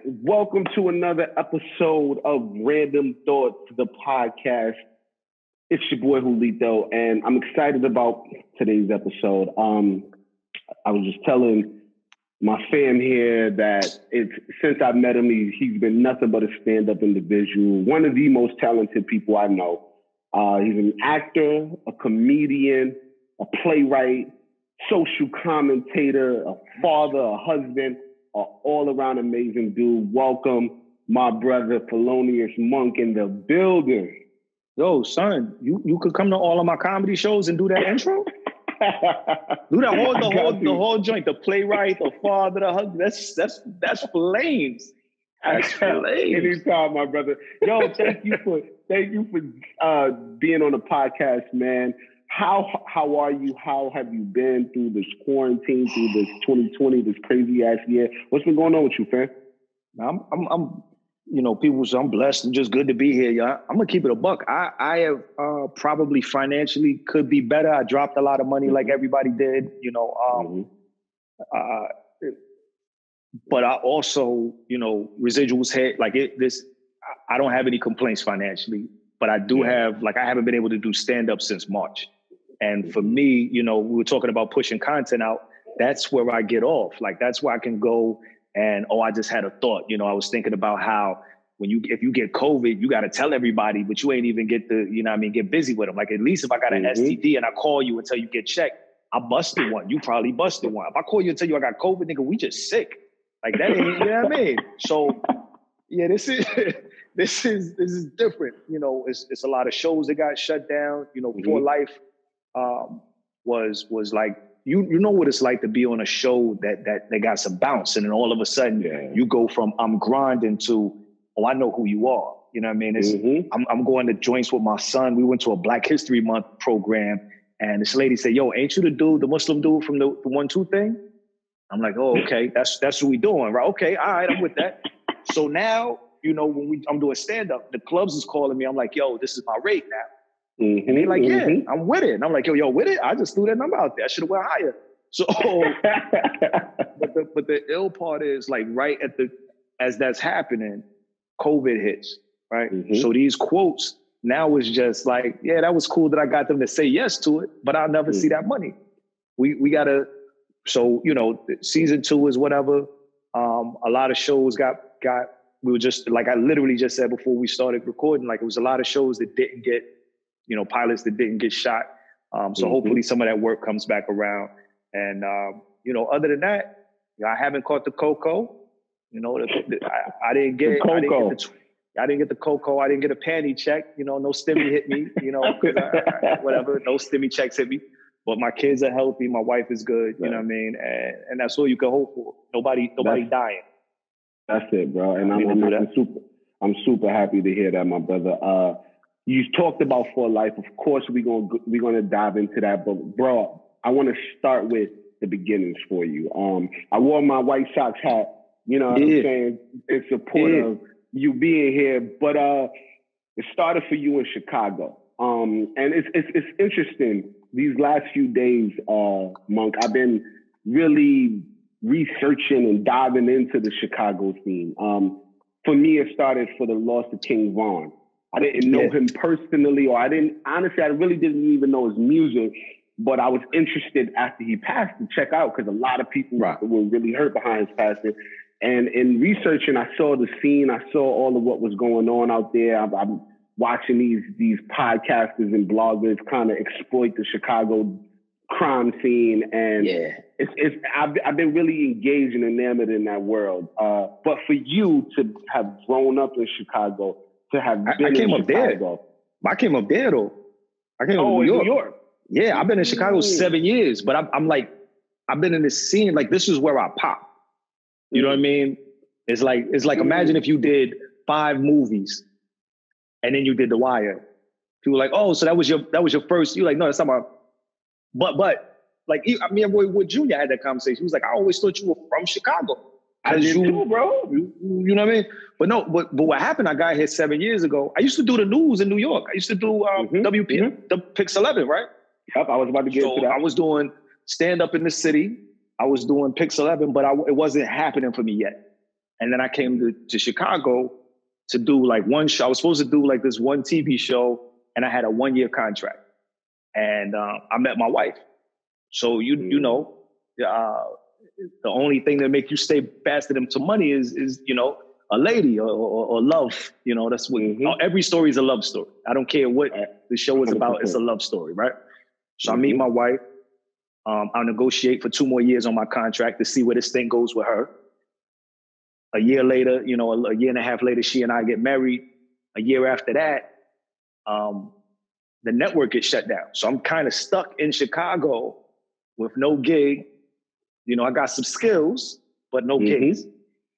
welcome to another episode of Random Thoughts, the podcast. It's your boy Julito, and I'm excited about today's episode. I was just telling my fam here that since I met him, he's been nothing but a stand-up individual, one of the most talented people I know. He's an actor, a comedian, a playwright, social commentator, a father, a husband, an all-around amazing dude. Welcome, my brother Felonious Munk in the building. Yo, son, you could come to all of my comedy shows and do that intro? Do that the whole joint, the playwright, the father, the husband. That's flames. That's flames. Anytime, my brother. Yo, thank you for being on the podcast, man. How are you? How have you been through this quarantine, through this 2020, this crazy ass year? What's been going on with you, fam? I'm people say I'm blessed and just good to be here, y'all. I'm gonna keep it a buck. I have probably financially could be better. I dropped a lot of money like everybody did, but I also, residuals hit I don't have any complaints financially, but I do have, I haven't been able to do stand-up since March. And for me, we were talking about pushing content out. That's where I get off. That's where I can go and, I just had a thought. I was thinking about how if you get COVID, you got to tell everybody, but you ain't even get get busy with them. At least if I got an STD and I call you until you get checked, I busted one. You probably busted one. If I call you and tell you I got COVID, nigga, we just sick. That ain't, you know what I mean? So yeah, this is different. It's a lot of shows that got shut down. For Life was like, you know what it's like to be on a show that got some bounce, and then all of a sudden you go from I'm grinding to, I know who you are. You know what I mean? I'm going to joints with my son. We went to a Black History Month program, and this lady said, "Yo, ain't you the Muslim dude from the 1-2 thing?" I'm like, "Oh, okay, that's what we doing, right? Okay, all right, I'm with that." So now, when I'm doing stand up, the clubs is calling me. I'm like, "Yo, this is my rate now." And they like, "Yeah, I'm with it." And I'm like, yo, with it? I just threw that number out there. I should have went higher. So, but the ill part is right as that's happening, COVID hits, right? So these quotes now is just that was cool that I got them to say yes to it, but I'll never see that money. We gotta, so, season 2 is whatever. A lot of shows we were just, I literally just said before we started recording, it was a lot of shows that didn't get, pilots that didn't get shot. So hopefully some of that work comes back around. And, other than that, I haven't caught the cocoa. I didn't get the cocoa. I didn't get the cocoa. I didn't get a panty check. No stimmy hit me, whatever. No stimmy checks hit me. But my kids are healthy. My wife is good. You know what I mean? And that's all you can hope for. Nobody dying. That's it, bro. And I'm super happy to hear that, my brother. You talked about For Life. Of course, we're gonna dive into that. But bro, I want to start with the beginnings for you. I wore my White Sox hat. You know what I'm saying? In support of you being here. But it started for you in Chicago. And it's interesting. These last few days, Monk, I've been really researching and diving into the Chicago scene. For me, it started for the loss of King Von. I didn't know him personally, or I really didn't even know his music, but I was interested after he passed to check out because a lot of people were really hurt behind his passing. And in researching, I saw the scene, I saw all of what was going on out there. I'm watching these podcasters and bloggers kind of exploit the Chicago crime scene, and I've been really engaged and enamored in that world. But for you to have grown up in Chicago, to have been I came in up Chicago. There. I came up there though. I came up in New York. Yeah, I've been in Chicago 7 years, but I've been in this scene. This is where I pop. You know what I mean? It's like imagine if you did 5 movies and then you did The Wire. People were like, oh, so that was your first. You're like, no, that's not my. But me and Roy Wood Jr. had that conversation. He was like, I always thought you were from Chicago. I did too, bro. You know what I mean? But no, but what happened, I got here 7 years ago. I used to do the news in New York. I used to do the Pix 11, right? Yep, I was about to get into that. I was doing stand-up in the city. I was doing Pix 11, but it wasn't happening for me yet. And then I came to Chicago to do like one show. I was supposed to do like this one TV show, and I had a 1-year contract. And I met my wife. So you know, the only thing that make you stay faster than to money is a lady or love. You know, that's what every story is a love story. I don't care what the show is about. It's a love story, right? So I meet my wife. I'll negotiate for 2 more years on my contract to see where this thing goes with her. A year later, a year and a half later, she and I get married. A year after that, the network gets shut down. So I'm kind of stuck in Chicago with no gig. I got some skills, but no gigs.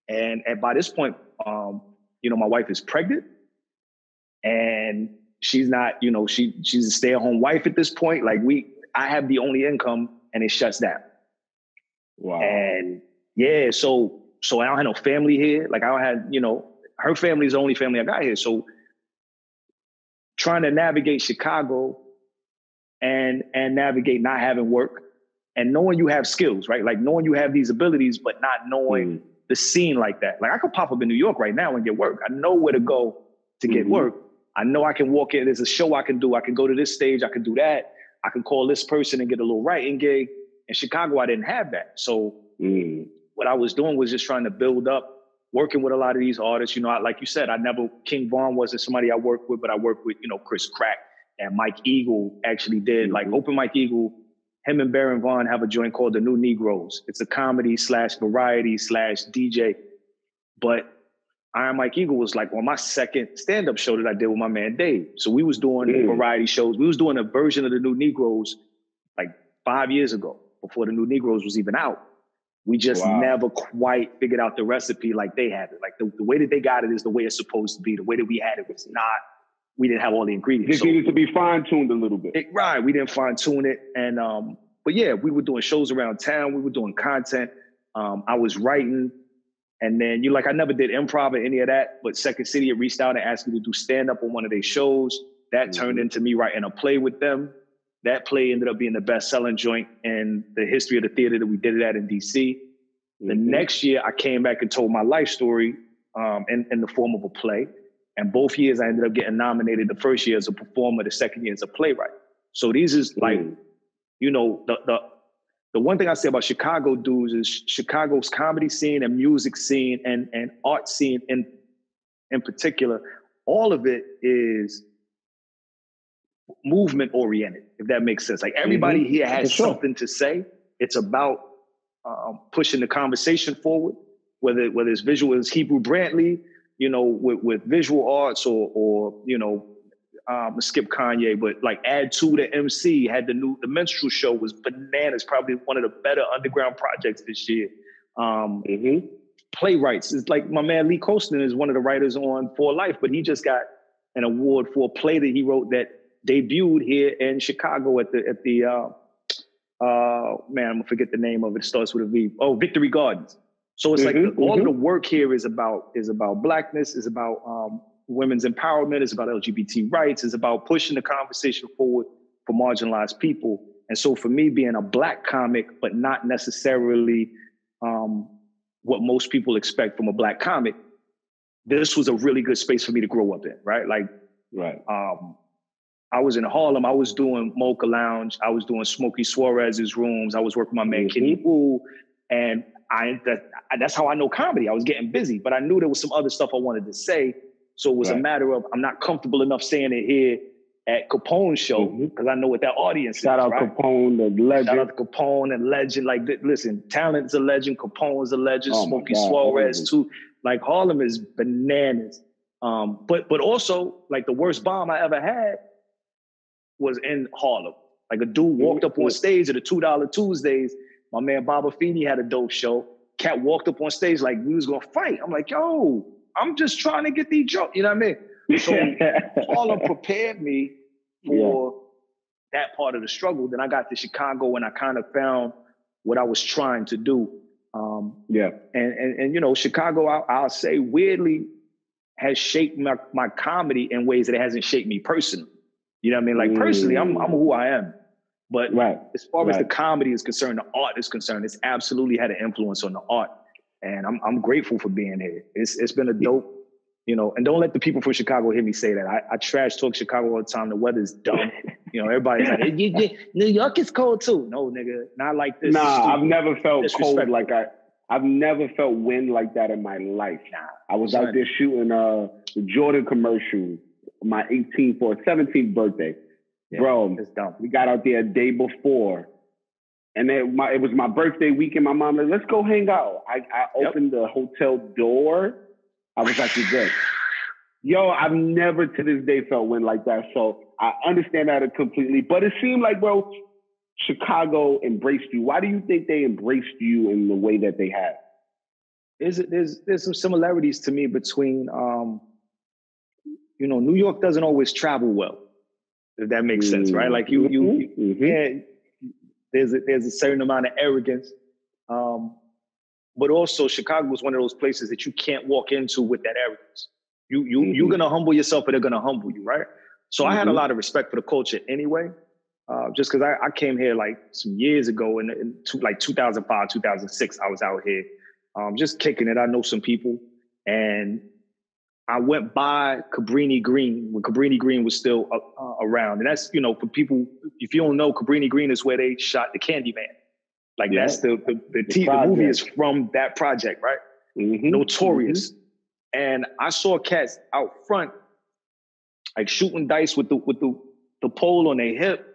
And by this point, my wife is pregnant, and she's not, she's a stay-at-home wife at this point. Like I have the only income, and it shuts down. Wow. And yeah, so I don't have no family here. Like I don't have, her family is the only family I got here. So trying to navigate Chicago and navigate not having work and knowing you have skills, right? Like knowing you have these abilities, but not knowing the scene like that. Like I could pop up in New York right now and get work. I know where to go to get work. I know I can walk in. There's a show I can do. I can go to this stage. I can do that. I can call this person and get a little writing gig. In Chicago, I didn't have that. So what I was doing was just trying to build up, working with a lot of these artists. Like you said, King Von wasn't somebody I worked with, but I worked with, Chris Crack and Mike Eagle actually did. Like Open Mike Eagle, him and Baron Vaughn have a joint called The New Negroes. It's a comedy / variety / DJ. But Iron Mike Eagle was like on my second stand-up show that I did with my man Dave. So we was doing variety shows. We was doing a version of The New Negroes like 5 years ago, before The New Negroes was even out. We just never quite figured out the recipe like they had it. Like the way that they got it is the way it's supposed to be. The way that we had it was not, we didn't have all the ingredients. It needed to be fine-tuned a little bit. Right, we didn't fine-tune it. And, but yeah, we were doing shows around town. We were doing content. I was writing. And then I never did improv or any of that, but Second City had reached out and asked me to do stand-up on one of their shows. That turned into me writing a play with them. That play ended up being the best-selling joint in the history of the theater that we did it at in D.C. The next year, I came back and told my life story in the form of a play. And both years, I ended up getting nominated. The first year as a performer, the second year as a playwright. So these is the one thing I say about Chicago dudes is Chicago's comedy scene and music scene and art scene in particular, all of it is movement oriented, if that makes sense. Like everybody here has something to say. It's about pushing the conversation forward, whether it's visual, as Hebrew Brantley, with visual arts or skip Kanye, but like Add To the MC had the Minstrel Show was bananas, probably one of the better underground projects this year. Playwrights is like my man Lee Colston is one of the writers on For Life, but he just got an award for a play that he wrote that debuted here in Chicago at the I'm gonna forget the name of it. It starts with a V. Oh, Victory Gardens. So it's all of the work here is about Blackness, is about women's empowerment, is about LGBT rights, is about pushing the conversation forward for marginalized people. And so for me, being a Black comic, but not necessarily what most people expect from a Black comic, this was a really good space for me to grow up in, right? I was in Harlem. I was doing Mocha Lounge. I was doing Smokey Suarez's rooms. I was working with my man Kenny Wu. And that's how I know comedy. I was getting busy, but I knew there was some other stuff I wanted to say. So it was a matter of, I'm not comfortable enough saying it here at Capone's show because I know what that audience is. Shout out Capone, the legend. Shout out to Capone and legend. Like, listen, Talent's a legend. Capone's a legend. Smokey Suarez too. Like Harlem is bananas. But also like the worst bomb I ever had was in Harlem. Like a dude walked up on stage at the $2 Tuesdays. My man Baba Feeney had a dope show. Cat walked up on stage like we was gonna fight. I'm like, yo, I'm just trying to get these jokes. You know what I mean? So Harlem prepared me for that part of the struggle. Then I got to Chicago and I kind of found what I was trying to do. And Chicago, I'll say weirdly has shaped my comedy in ways that it hasn't shaped me personally. You know what I mean? Like personally, I'm who I am. But as far as the comedy is concerned, the art is concerned, it's absolutely had an influence on the art. And I'm grateful for being here. It's been a dope, you know, and don't let the people from Chicago hear me say that. I trash talk Chicago all the time. The weather's dumb. You know, everybody's like, New York is cold too. No, nigga, not like this. Nah, I've never felt cold like I've never felt wind like that in my life. I was out there shooting the Jordan commercial, my 18th or 17th birthday. Yeah, bro, we got out there a day before. And then it was my birthday weekend. My mom said, let's go hang out. I opened the hotel door. I was like, you're good. Yo, I've never to this day felt wind like that. So I understand that completely. But it seemed like, bro, Chicago embraced you. Why do you think they embraced you in the way that they have? There's some similarities to me between, you know, New York doesn't always travel well, if that makes sense, right? Like you can't. There's a certain amount of arrogance. But also Chicago is one of those places that you can't walk into with that arrogance. You're going to humble yourself, or they're going to humble you, right? So I had a lot of respect for the culture anyway, just because I came here like some years ago like 2005, 2006, I was out here just kicking it. I know some people, and I went by Cabrini Green when Cabrini Green was still around. And that's, you know, for people, if you don't know, Cabrini Green is where they shot the Candyman. Like that's the movie is from that project, right? Notorious. And I saw cats out front, like shooting dice with the pole on their hip.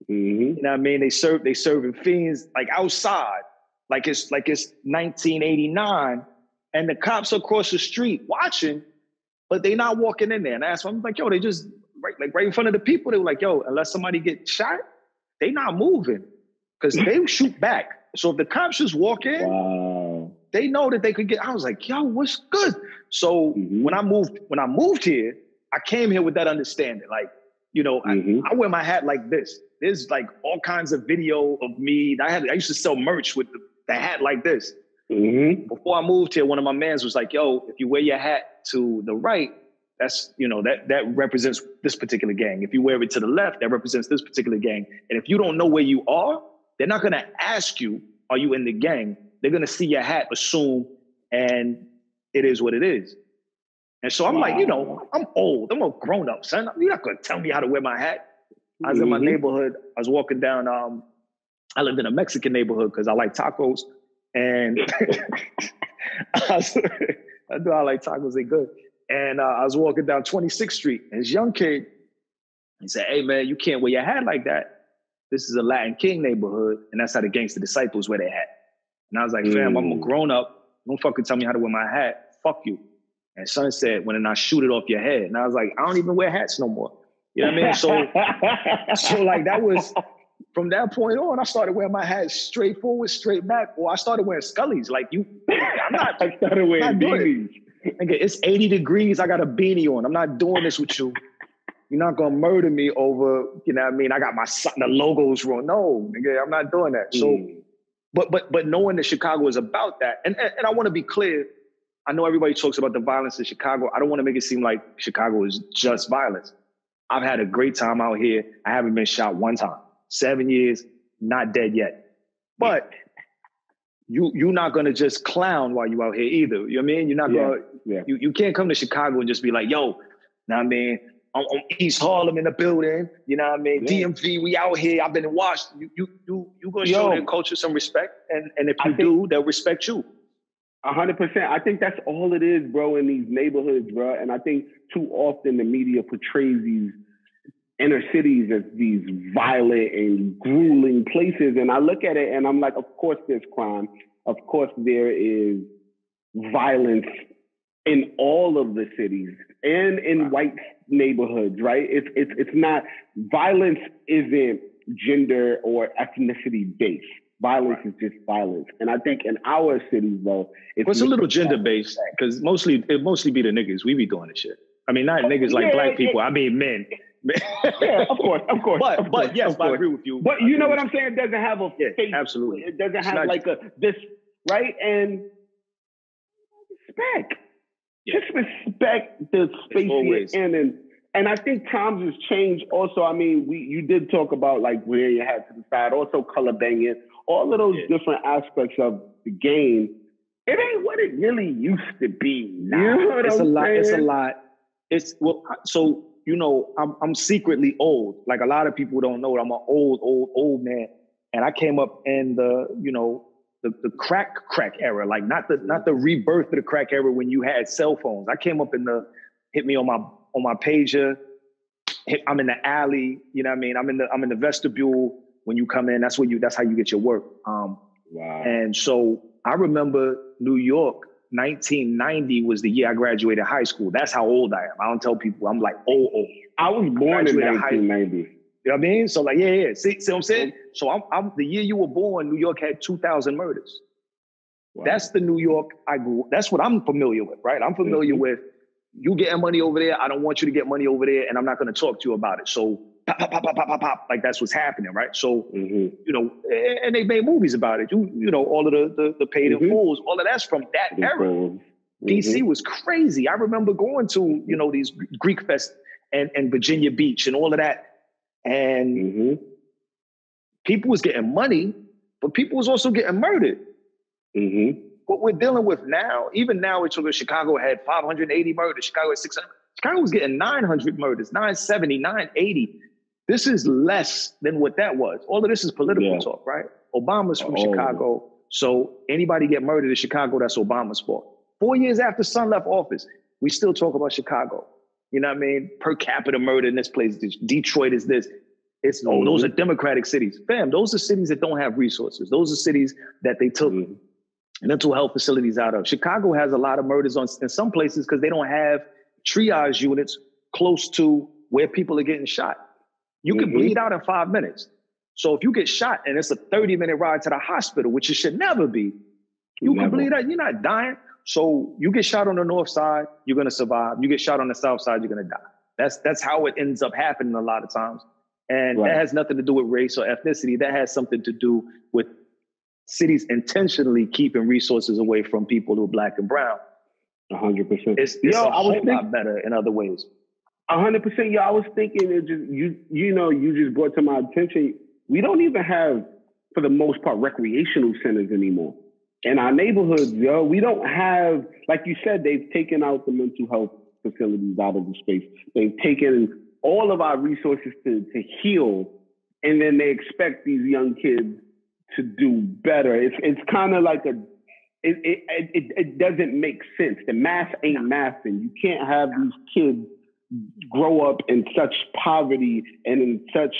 You know what I mean? They serving fiends like outside, like it's 1989. And the cops across the street watching, but they not walking in there. And I asked them, I'm like, yo, they just right in front of the people. They were like, yo, unless somebody get shot, they not moving because they shoot back. So if the cops just walk in, they know that they could get. I was like, yo, what's good? So when I moved here, I came here with that understanding. Like, you know, I wear my hat like this. There's like all kinds of video of me. I used to sell merch with the hat like this. Before I moved here, one of my mans was like, yo, if you wear your hat to the right, that's, you know, that represents this particular gang. If you wear it to the left, that represents this particular gang. And if you don't know where you are, they're not going to ask you, are you in the gang? They're going to see your hat, assume, and it is what it is. And so I'm like, you know, I'm old. I'm a grown up, son. You're not going to tell me how to wear my hat. I was in my neighborhood. I was walking down. I lived in a Mexican neighborhood because I like tacos. And I know I like tacos, they good. And I was walking down 26th Street, and this young kid, he said, hey man, you can't wear your hat like that. This is a Latin King neighborhood, and that's how the Gangster Disciples wear their hat. And I was like, fam, I'm a grown up. Don't fucking tell me how to wear my hat. Fuck you. And son said, when I shoot it off your head. And I was like, I don't even wear hats no more. You know what I mean? So like that was, from that point on, I started wearing my hat straight forward, straight back, or I started wearing Scullies. Like I started wearing beanies. It's 80 degrees. I got a beanie on. I'm not doing this with you. You're not gonna murder me over, you know what I mean? I got the logos wrong. No, nigga, I'm not doing that. So, but knowing that Chicago is about that, and I want to be clear. I know everybody talks about the violence in Chicago. I don't want to make it seem like Chicago is just violence. I've had a great time out here. I haven't been shot one time. 7 years, not dead yet. But you're not going to just clown while you out here either. You know what I mean? You're not going to, you can't come to Chicago and just be like, yo, know what I mean? I'm on East Harlem in the building. You know what I mean? Yeah. DMV, we out here. I've been in Washington. You going to show their culture some respect. And if you do, they'll respect you. 100%. I think that's all it is, bro, in these neighborhoods, bro. And I think too often the media portrays these inner cities as these violent and grueling places. And I look at it and I'm like, of course there's crime. Of course there is violence in all of the cities and in white neighborhoods, right? It's not, violence isn't gender or ethnicity based. Violence is just violence. And I think in our cities, though, it's a little gender based because it mostly be the niggas. We be doing this shit. I mean, not niggas like black people. I mean, men. Yeah, of course. But yes, I agree with you. But you know what I'm saying? It doesn't have a face. Absolutely. It doesn't have like this, right? And respect. Just respect the space you're in. And I think times has changed also. I mean, you did talk about like wearing your hat to the side, also color banging, all of those different aspects of the game. It ain't what it really used to be. Nah, you know what I'm saying? It's a lot. So you know, I'm secretly old. Like a lot of people don't know, I'm an old man, and I came up in the crack era, like not the rebirth of the crack era when you had cell phones. I came up in the hit me on my pager. I'm in the alley, you know what I mean? I'm in the vestibule when you come in. That's how you get your work. Wow. And so I remember New York, 1990 was the year I graduated high school. That's how old I am. I don't tell people I'm like old. I was born in 1990. You know what I mean? So like, yeah. See what I'm saying? So I'm the year you were born, New York had 2,000 murders. Wow. That's the New York I grew. That's what I'm familiar with, right? I'm familiar with you getting money over there. I don't want you to get money over there, and I'm not going to talk to you about it. So pop, pop, pop, pop, pop, pop, pop. Like that's what's happening, right? So you know, and they made movies about it. You know, all of the paid in fulls, all of that's from that era. DC was crazy. I remember going to these Greek Fest and Virginia Beach and all of that, and people was getting money, but people was also getting murdered. What we're dealing with now, even now, Chicago had 580 murders. Chicago had 600. Chicago was getting 900 murders, 970, 980. This is less than what that was. All of this is political talk, right? Obama's from Chicago. So anybody get murdered in Chicago, that's Obama's fault. 4 years after Son left office, we still talk about Chicago. You know what I mean? Per capita murder in this place. Detroit is this. It's those are Democratic cities. Fam, those are cities that don't have resources. Those are cities that they took mental health facilities out of. Chicago has a lot of murders in some places because they don't have triage units close to where people are getting shot. You can bleed out in 5 minutes. So if you get shot and it's a 30-minute ride to the hospital, which it should never be, you can bleed out. You're not dying. So you get shot on the north side, you're going to survive. You get shot on the south side, you're going to die. That's how it ends up happening a lot of times. And that has nothing to do with race or ethnicity. That has something to do with cities intentionally keeping resources away from people who are Black and brown. 100%. It's a whole lot better in other ways. 100%. I was thinking it just you just brought to my attention. We don't even have, for the most part, recreational centers anymore in our neighborhoods. We don't have, like you said, they've taken out the mental health facilities out of the space. They've taken all of our resources to heal, and then they expect these young kids to do better. It's kind of like it doesn't make sense. The math ain't mathing. You can't have these kids grow up in such poverty and in such,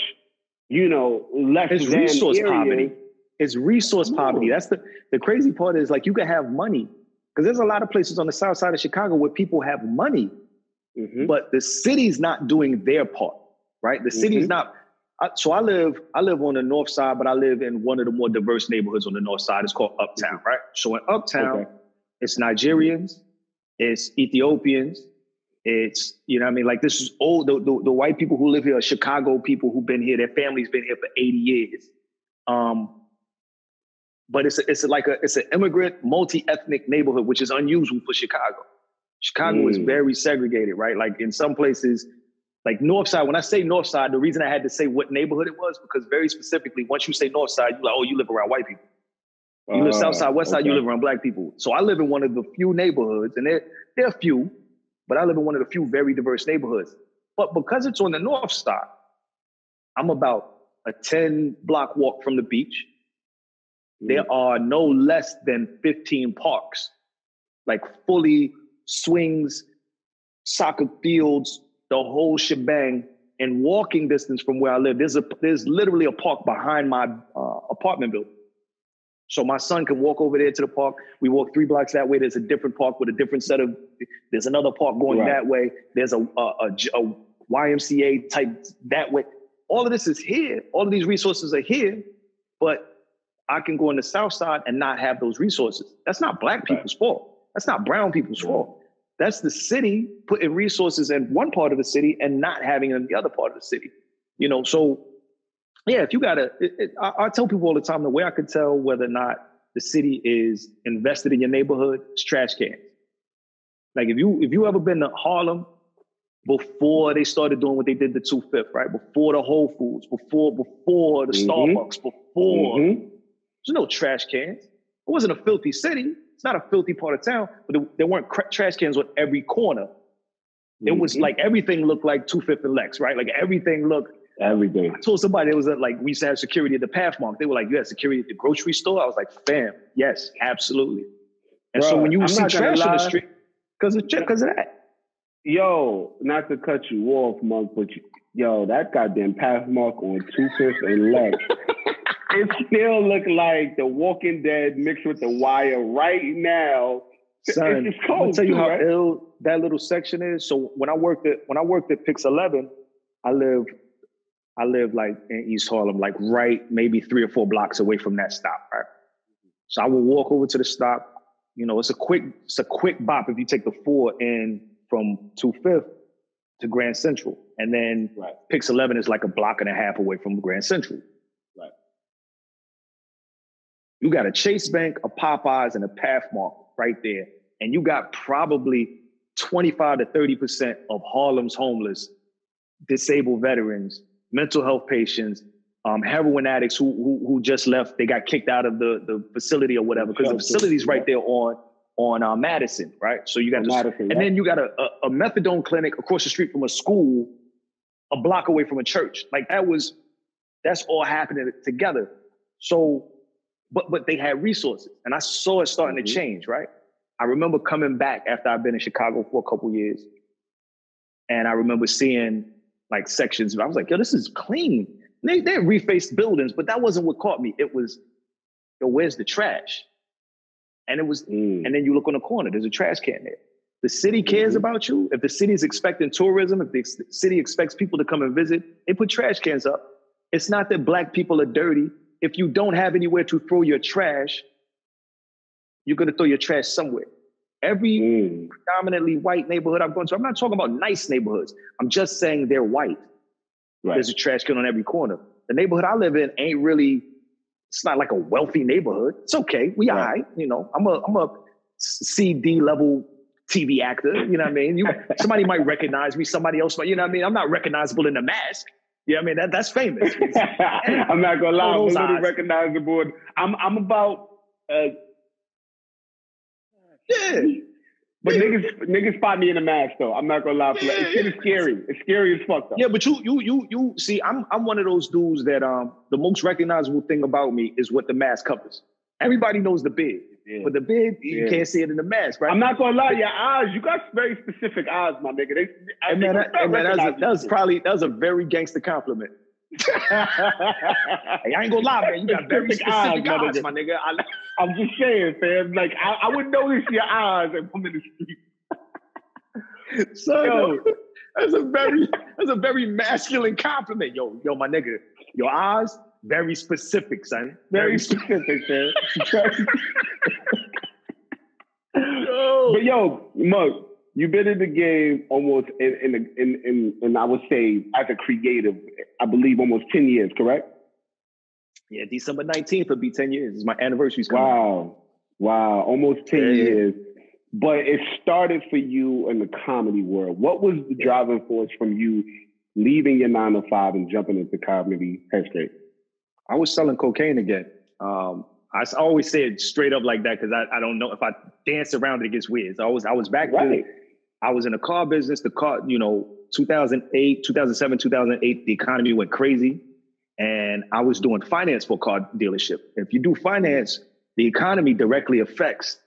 less it's than resource area. poverty. It's resource poverty. That's the crazy part is like you can have money because there's a lot of places on the south side of Chicago where people have money, but the city's not doing their part, right? The city's not. So I live on the north side, but I live in one of the more diverse neighborhoods on the north side. It's called Uptown, right? So in Uptown, it's Nigerians, it's Ethiopians, it's, like this is old, the white people who live here are Chicago people who've been here, their family's been here for 80 years. But it's an immigrant, multi-ethnic neighborhood, which is unusual for Chicago. Chicago is very segregated, right? Like in some places, like North Side, when I say North Side, the reason I had to say what neighborhood it was, because very specifically, once you say North Side, you're like, oh, you live around white people. You live South Side, West Side, you live around Black people. So I live in one of the few neighborhoods, and they're few, but I live in one of the few very diverse neighborhoods. But because it's on the North Side, I'm about a 10-block walk from the beach. There are no less than 15 parks, like fully swings, soccer fields, the whole shebang, and walking distance from where I live. There's literally a park behind my apartment building. So my son can walk over there to the park. We walk 3 blocks that way. There's a different park with a different set of, there's another park going that way. There's a YMCA type that way. All of this is here. All of these resources are here, but I can go on the South Side and not have those resources. That's not Black people's fault. That's not brown people's fault. That's the city putting resources in one part of the city and not having it in the other part of the city. So yeah, if you I tell people all the time, the way I could tell whether or not the city is invested in your neighborhood is trash cans. Like if you ever been to Harlem before they started doing what they did to 2/5, right? Before the Whole Foods, before the Starbucks, before there's no trash cans. It wasn't a filthy city. It's not a filthy part of town, but there weren't trash cans on every corner. It was like everything looked like 25th and Lex, right? Like everything looked. Everything. I told somebody it was like we used to have security at the Pathmark. They were like, "You had security at the grocery store?" I was like, "Fam, yes, absolutely." And so when you see trash on the street, because of that. Yo, not to cut you off, Monk, but yo, that goddamn Pathmark on 25th and Lex. It still look like The Walking Dead mixed with The Wire right now. Son, it's cold. I'll tell you how ill that little section is. So when I worked at Pix 11, I lived like in East Harlem, like right maybe 3 or 4 blocks away from that stop, right? So I would walk over to the stop. You know, it's a quick bop if you take the 4 in from 25th to Grand Central. And then Pix 11 is like a block and a half away from Grand Central. Right. You got a Chase Bank, a Popeyes, and a Pathmark right there. And you got probably 25 to 30% of Harlem's homeless, disabled veterans, mental health patients, heroin addicts who just left. They got kicked out of the facility or whatever, because the facility's right there on Madison, right? So you got Madison, and then you got a methadone clinic across the street from a school, a block away from a church. Like that's all happening together. So, but they had resources, and I saw it starting to change, right? I remember coming back after I'd been in Chicago for a couple of years, and I remember seeing like sections. I was like, yo, this is clean. They refaced buildings, but that wasn't what caught me. It was, yo, where's the trash? And it was, and then you look on the corner, there's a trash can there. The city cares about you. If the city is expecting tourism, if the city expects people to come and visit, they put trash cans up. It's not that Black people are dirty. If you don't have anywhere to throw your trash, you're going to throw your trash somewhere. Every predominantly white neighborhood I've gone to, I'm not talking about nice neighborhoods. I'm just saying they're white. Right. There's a trash can on every corner. The neighborhood I live in ain't really, it's not like a wealthy neighborhood. It's okay. We all right. You know, I'm a CD level TV actor. You know what I mean? Somebody might recognize me. Somebody else might, you know what I mean? I'm not recognizable in the mask. You know what I mean? That's famous. I'm not going to lie. I'm a little recognizable. I'm about... yeah. But niggas spot me in a mask though. I'm not gonna lie. It's scary. It's scary as fuck though. Yeah, but you see, I'm one of those dudes that the most recognizable thing about me is what the mask covers. Everybody knows the beard, but the beard you can't see it in the mask, right? I'm not gonna lie, your eyes. You got very specific eyes, my nigga. That was a very gangster compliment. Hey, I ain't gonna lie, man. You got very specific eyes, my nigga. I'm just saying, fam. Like I would notice your eyes if I'm in the street. So that's a very masculine compliment. Yo, my nigga. Your eyes, very specific, son. Very specific, man. But yo, Mug, you've been in the game almost in I would say as a creative, I believe almost 10 years, correct? Yeah, December 19th will be 10 years. It's my anniversary's coming. Wow, almost 10 years. But it started for you in the comedy world. What was the driving force from you leaving your 9 to 5 and jumping into comedy headspace? I was selling cocaine again. I always say it straight up like that because I don't know if I dance around it gets weird. So I was back then. I was in the car business. The car, 2008, 2007, 2008, the economy went crazy. And I was doing finance for a car dealership. If you do finance, the economy directly affects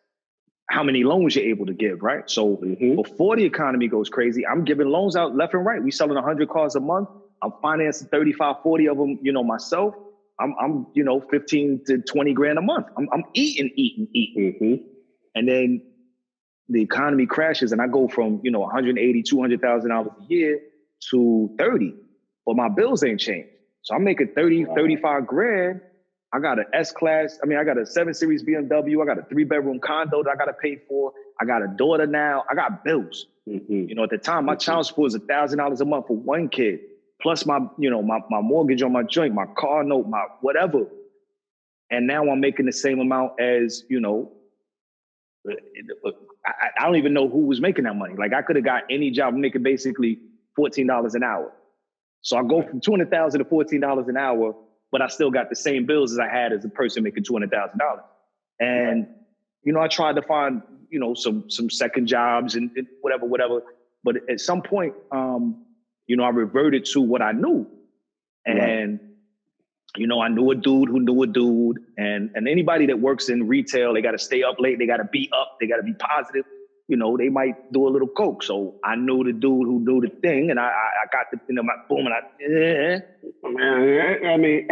how many loans you're able to give, right? So before the economy goes crazy, I'm giving loans out left and right. We selling 100 cars a month. I'm financing 35, 40 of them, myself. I'm 15 to 20 grand a month. I'm eating. And then the economy crashes and I go from, $180,000, $200,000 a year to 30, but my bills ain't changed. So I'm making 30, 35 grand. I got an S-Class. I got a 7 Series BMW. I got a 3-bedroom condo that I got to pay for. I got a daughter now. I got bills. At the time, my child support was $1,000 a month for one kid, plus my mortgage on my joint, my car note, my whatever. And now I'm making the same amount as, I don't even know who was making that money. Like I could have got any job making basically $14 an hour. So I go from $200,000 to $14 an hour, but I still got the same bills as I had as a person making $200,000. And I tried to find, some second jobs and whatever. But at some point, I reverted to what I knew. And, I knew a dude who knew a dude. And anybody that works in retail, they got to stay up late. They got to be up. They got to be positive. They might do a little coke. So I knew the dude who knew the thing. And I got the, my boom. And I mean,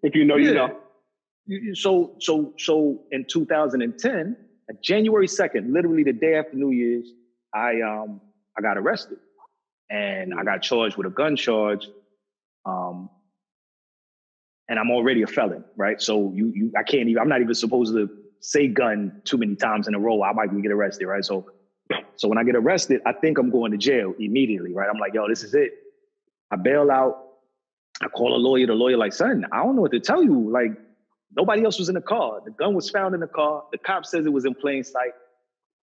if you know, you know. So in 2010, January 2nd, literally the day after New Year's, I got arrested and I got charged with a gun charge. And I'm already a felon, right? So I'm not even supposed to say gun too many times in a row. I might get arrested, right? So when I get arrested, I think I'm going to jail immediately, right? I'm like, yo, this is it. I bail out. I call a lawyer. The lawyer like, son, I don't know what to tell you. Like, nobody else was in the car. The gun was found in the car. The cop says it was in plain sight.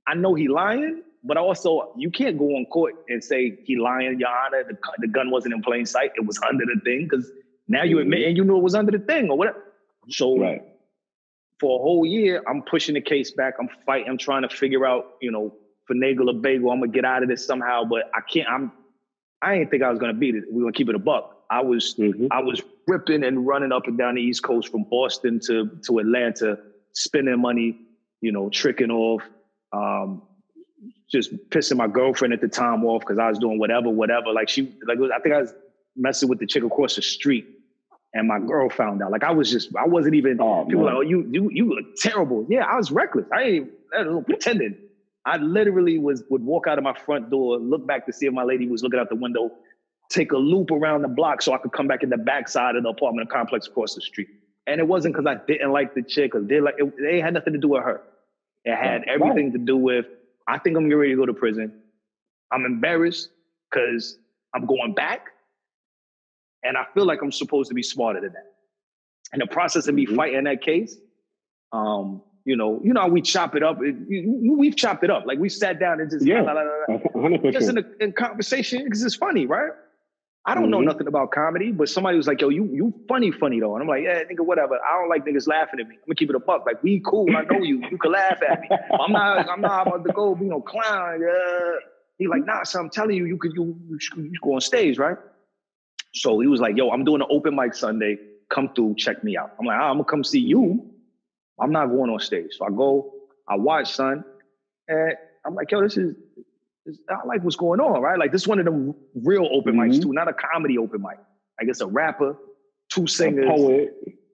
I know he lying, but also you can't go on court and say he lying, Your Honor. The gun wasn't in plain sight. It was under the thing, because now you admit and you know it was under the thing or whatever. So for a whole year, I'm pushing the case back. I'm fighting. I'm trying to figure out, finagle or bagel. I'm gonna get out of this somehow, but I can't. I didn't think I was gonna beat it. We're gonna keep it a buck. I was ripping and running up and down the East Coast from Boston to Atlanta, spending money, tricking off, just pissing my girlfriend at the time off because I was doing whatever. I think I was messing with the chick across the street, and my girl found out. Like I wasn't even. People were like, oh, you look terrible. Yeah, I was reckless. I was pretending. I literally would walk out of my front door, look back to see if my lady was looking out the window, take a loop around the block so I could come back in the backside of the apartment complex across the street. And it wasn't because I didn't like the chick, because it had nothing to do with her. It had everything to do with, I think I'm getting ready to go to prison. I'm embarrassed because I'm going back. And I feel like I'm supposed to be smarter than that. In the process of me fighting that case, you know how we chop it up. We've chopped it up. Like we sat down and just, 100%. Just in conversation, because it's funny, right? I don't know nothing about comedy, but somebody was like, yo, you funny though. And I'm like, yeah, nigga, whatever. I don't like niggas laughing at me. I'm gonna keep it a buck. Like, we cool. I know you. You can laugh at me. I'm not about to go be no clown. He like, nah, so I'm telling you, you go on stage, right? So he was like, yo, I'm doing an open mic Sunday. Come through, check me out. I'm like, I'm gonna come see you. I'm not going on stage. So I go, I watch, son, and I'm like, yo, I like what's going on, right? Like, this is one of them real open mics too, not a comedy open mic. Like, it's a rapper, two singers,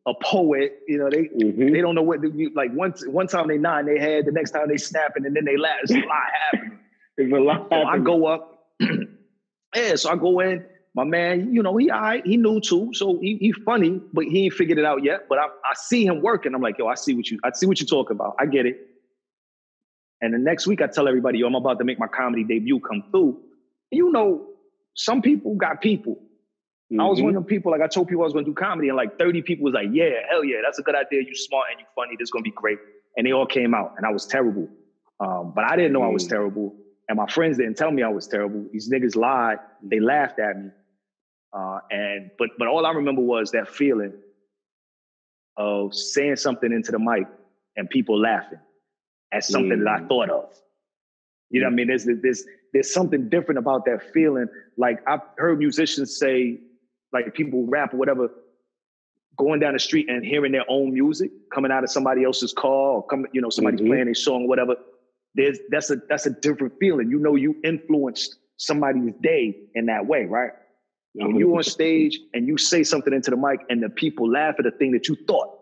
a poet. They don't know what like. One time they nod their head, the next time they snapping, and then they laugh. It's a lot happening. There's a lot happening. I go up. So I go in. My man, he knew too, so he funny, but he ain't figured it out yet. But I see him working. I'm like, yo, I see what you're talking about. I get it. And the next week I tell everybody, yo, I'm about to make my comedy debut come through. Some people got people. I was one of them people, like I told people I was gonna do comedy, and like 30 people was like, yeah, hell yeah, that's a good idea. You smart and you funny, this is gonna be great. And they all came out, and I was terrible. But I didn't know I was terrible. And my friends didn't tell me I was terrible. These niggas lied. They laughed at me. But all I remember was that feeling of saying something into the mic and people laughing at something that I thought of. You know what I mean? There's something different about that feeling. Like, I've heard musicians say, like, people rap or whatever, going down the street and hearing their own music coming out of somebody else's car, or somebody's playing a song or whatever. That's a different feeling. You influenced somebody's day in that way, right? When you're on stage and you say something into the mic and the people laugh at the thing that you thought,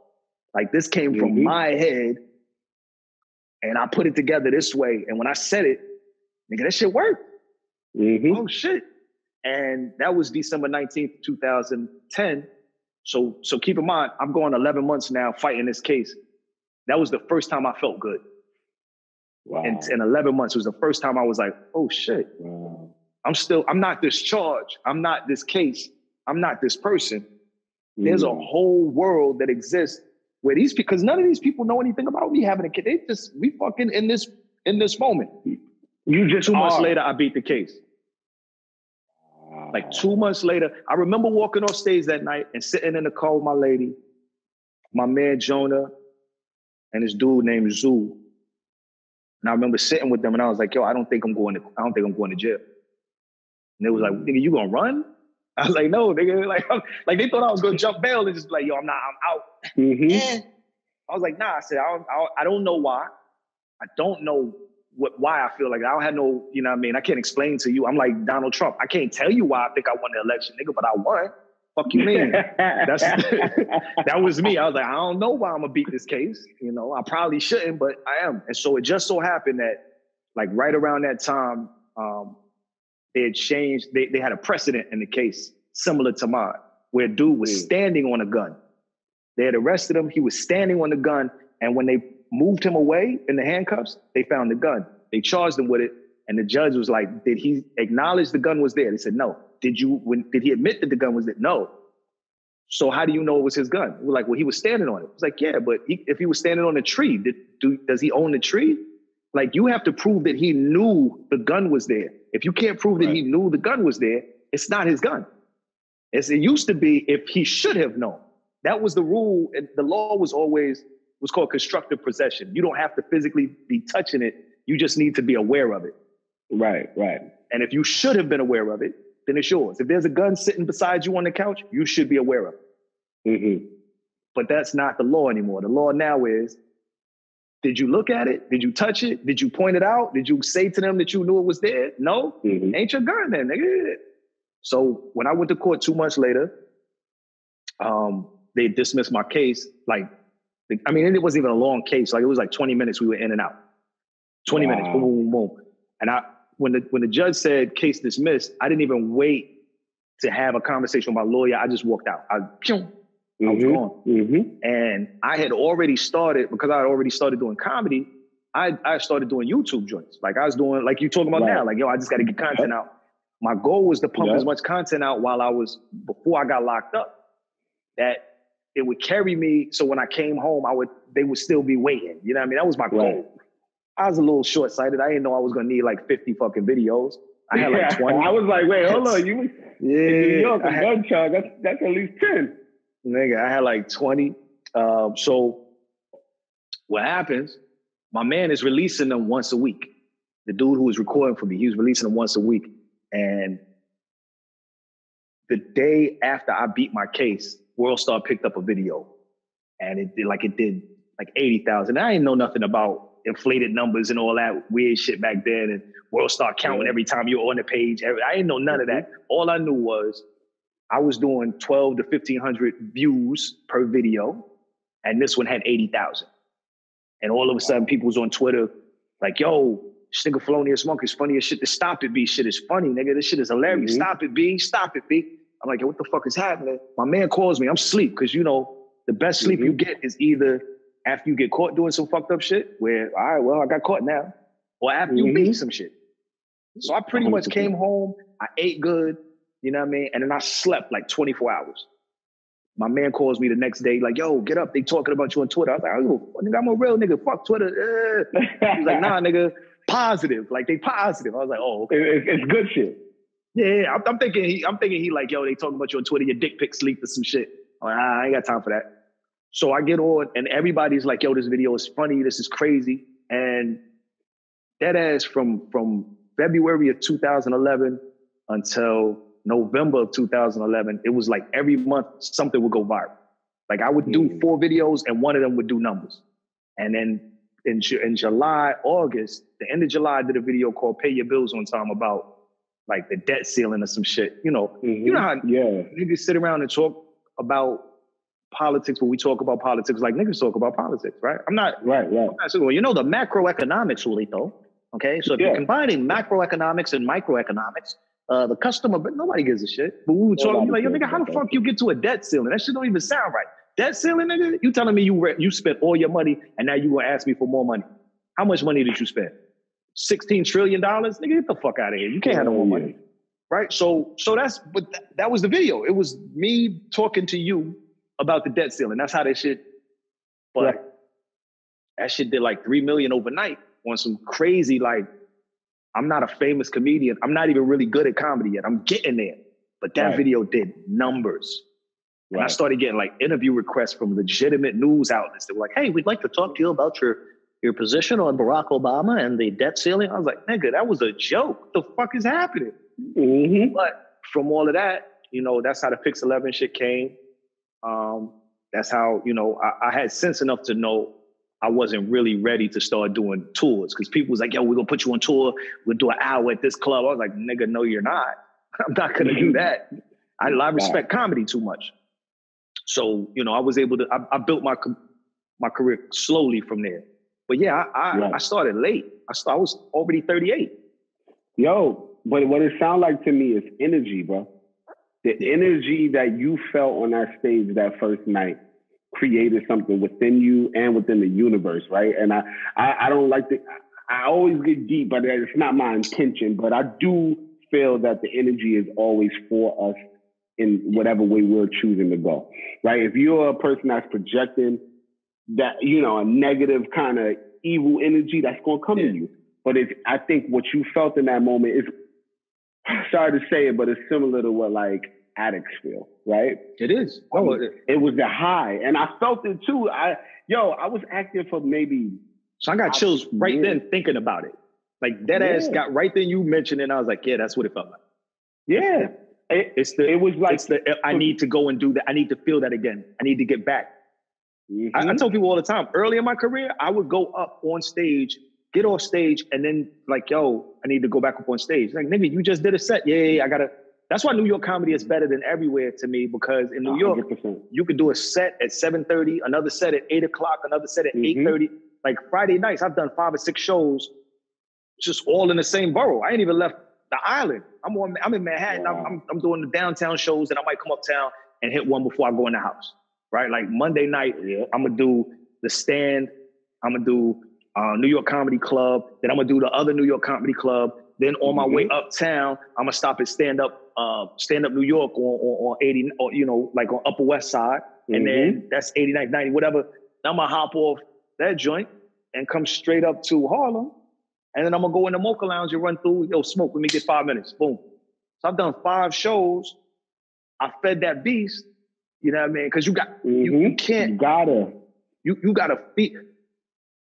like, this came from my head and I put it together this way. And when I said it, nigga, that shit worked. Oh shit. And that was December 19th, 2010. So keep in mind, I'm going 11 months now fighting this case. That was the first time I felt good. Wow. And in 11 months, it was the first time I was like, oh shit. Wow. I'm not this charge. I'm not this case. I'm not this person. There's a whole world that exists where because none of these people know anything about me having a kid. We fucking in this moment. You just 2 months later, I beat the case. Like 2 months later, I remember walking on stage that night and sitting in the car with my lady, my man Jonah, and this dude named Zoo. And I remember sitting with them and I was like, yo, I don't think I'm going to jail. And they was like, nigga, you gonna run? I was like, no, nigga. Like they thought I was gonna jump bail and just like, yo, I'm out. And I was like, nah. I said, I don't know why. I don't know why I feel like I don't have no, you know what I mean? I can't explain to you. I'm like Donald Trump. I can't tell you why I think I won the election, nigga, but I won. Fuck you mean? That was me. I was like, I don't know why I'm gonna beat this case. You know, I probably shouldn't, but I am. And so it just so happened that like right around that time, they had changed, they had a precedent in the case similar to mine, where a dude was standing on a gun. They had arrested him, he was standing on the gun, and when they moved him away in the handcuffs, they found the gun. They charged him with it, and the judge was like, did he acknowledge the gun was there? They said, no. Did he admit that the gun was there? No. So how do you know it was his gun? We're like, well, he was standing on it. It's like, yeah, but if he was standing on a tree, does he own the tree? Like, you have to prove that he knew the gun was there. If you can't prove that he knew the gun was there, it's not his gun. As it used to be, if he should have known. That was the rule. And the law was called constructive possession. You don't have to physically be touching it. You just need to be aware of it. Right. And if you should have been aware of it, then it's yours. If there's a gun sitting beside you on the couch, you should be aware of it. But that's not the law anymore. The law now is, did you look at it? Did you touch it? Did you point it out? Did you say to them that you knew it was there? No? Ain't your gun then, nigga. So when I went to court 2 months later, they dismissed my case. Like, I mean, it wasn't even a long case. Like, it was like 20 minutes we were in and out. 20 minutes, boom, boom, boom. And when the judge said case dismissed, I didn't even wait to have a conversation with my lawyer. I just walked out. I was gone. And I had already started, because I had already started doing comedy, I started doing YouTube joints. Like I was doing, like you talking about now, like, yo, I just got to get content out. My goal was to pump as much content out before I got locked up, that it would carry me. So when I came home, they would still be waiting. You know what I mean? That was my goal. I was a little short-sighted. I didn't know I was going to need like 50 fucking videos. I had like 20. I was like, wait, hold on. In New York, a gun charge, that's at least 10. Nigga, I had like 20. So what happens, my man is releasing them once a week. The dude who was recording for me, he was releasing them once a week. And the day after I beat my case, WorldStar picked up a video. And it did like 80,000. I didn't know nothing about inflated numbers and all that weird shit back then. And WorldStar counting every time you were on the page. I didn't know none of that. All I knew was I was doing 12 to 1,500 views per video. And this one had 80,000. And all of a sudden people was on Twitter like, yo, this nigga Felonious Munk is funny as shit. The Stop It B shit is funny, nigga. This shit is hilarious. Stop it, B. Stop it, B. I'm like, yo, what the fuck is happening? My man calls me. I'm asleep because, you know, the best sleep you get is either after you get caught doing some fucked up shit where, all right, well, I got caught now, or after you beat some shit. So I pretty much came home, I ate good, you know what I mean? And then I slept like 24 hours. My man calls me the next day, like, yo, get up. They talking about you on Twitter. I was like, oh, nigga, I'm a real nigga. Fuck Twitter. He's like, nah, nigga, positive. Like, they positive. I was like, oh, okay. It's good shit. Yeah, I'm thinking he like, yo, they talking about you on Twitter, your dick pics leaked or some shit. I'm like, I ain't got time for that. So I get on and everybody's like, yo, this video is funny. This is crazy. And that ass from February of 2011 until November of 2011, it was like every month something would go viral. Like I would do 4 videos and one of them would do numbers. And then in July, August, the end of July, I did a video called Pay Your Bills on Time about like the debt ceiling or some shit. You know, you know how niggas sit around and talk about politics when we talk about politics, like niggas talk about politics, right? I'm not right. Well, you know the macroeconomics, Julito. Okay, so if you're combining macroeconomics and microeconomics, the customer, but nobody gives a shit. But we were talking like, yo, nigga, how the fuck you get to a debt ceiling? That shit don't even sound right. Debt ceiling, nigga? You telling me you spent all your money and now you gonna ask me for more money? How much money did you spend? $16 trillion? Nigga, get the fuck out of here. You can't have no more money. Right? So that was the video. It was me talking to you about the debt ceiling. That's how that shit, but that shit did like 3 million overnight on some crazy, like, I'm not a famous comedian. I'm not even really good at comedy yet. I'm getting there. But that video did numbers. And I started getting like interview requests from legitimate news outlets that were like, hey, we'd like to talk to you about your your position on Barack Obama and the debt ceiling. I was like, nigga, that was a joke. What the fuck is happening? Mm-hmm. But from all of that, you know, that's how the Pix 11 shit came. That's how, you know, I had sense enough to know I wasn't really ready to start doing tours, because people was like, yo, we're going to put you on tour. We'll do an hour at this club. I was like, nigga, no, you're not. I'm not going to do that. I respect comedy too much. So, you know, I was able to, I built my career slowly from there. But yeah, I started late. I was already 38. Yo, but what it sounds like to me is energy, bro. The energy that you felt on that stage that first night created something within you and within the universe, right? And I don't like to, I always get deep, but it's not my intention. But I do feel that the energy is always for us in whatever way we're choosing to go, right? If you're a person that's projecting that, you know, a negative kind of evil energy, that's going to come to you. But I think what you felt in that moment is, sorry to say it, but it's similar to what like addicts feel, right? It is. It was the high, and I felt it too. I was acting for maybe. So I got chills right then thinking about it. Like that ass got right then you mentioned it, and I was like, yeah, that's what it felt like. Yeah. I need to go and do that. I need to feel that again. I need to get back. Mm-hmm. I tell people all the time, early in my career, I would go up on stage, get off stage, and then like, yo, I need to go back up on stage. Like, nigga, you just did a set. Yeah, I gotta. That's why New York comedy is better than everywhere to me, because in New York, 100%. You could do a set at 7:30, another set at 8 o'clock, another set at 8:30. Like Friday nights, I've done 5 or 6 shows, just all in the same borough. I ain't even left the island. I'm in Manhattan. Wow. I'm doing the downtown shows, and I might come uptown and hit one before I go in the house. Right? Like Monday night, I'm gonna do the Stand. I'm gonna do New York Comedy Club. Then I'm gonna do the other New York Comedy Club. Then on my way uptown, I'm gonna stop at Stand Up New York on 80, or you know, like on Upper West Side, and then that's 89th, 90, whatever. Then I'm gonna hop off that joint and come straight up to Harlem, and then I'm gonna go in the Mocha Lounge and run through. Yo, smoke. Let me get 5 minutes. Boom. So I've done 5 shows. I fed that beast. You know what I mean? Because you got you can't. You gotta feed.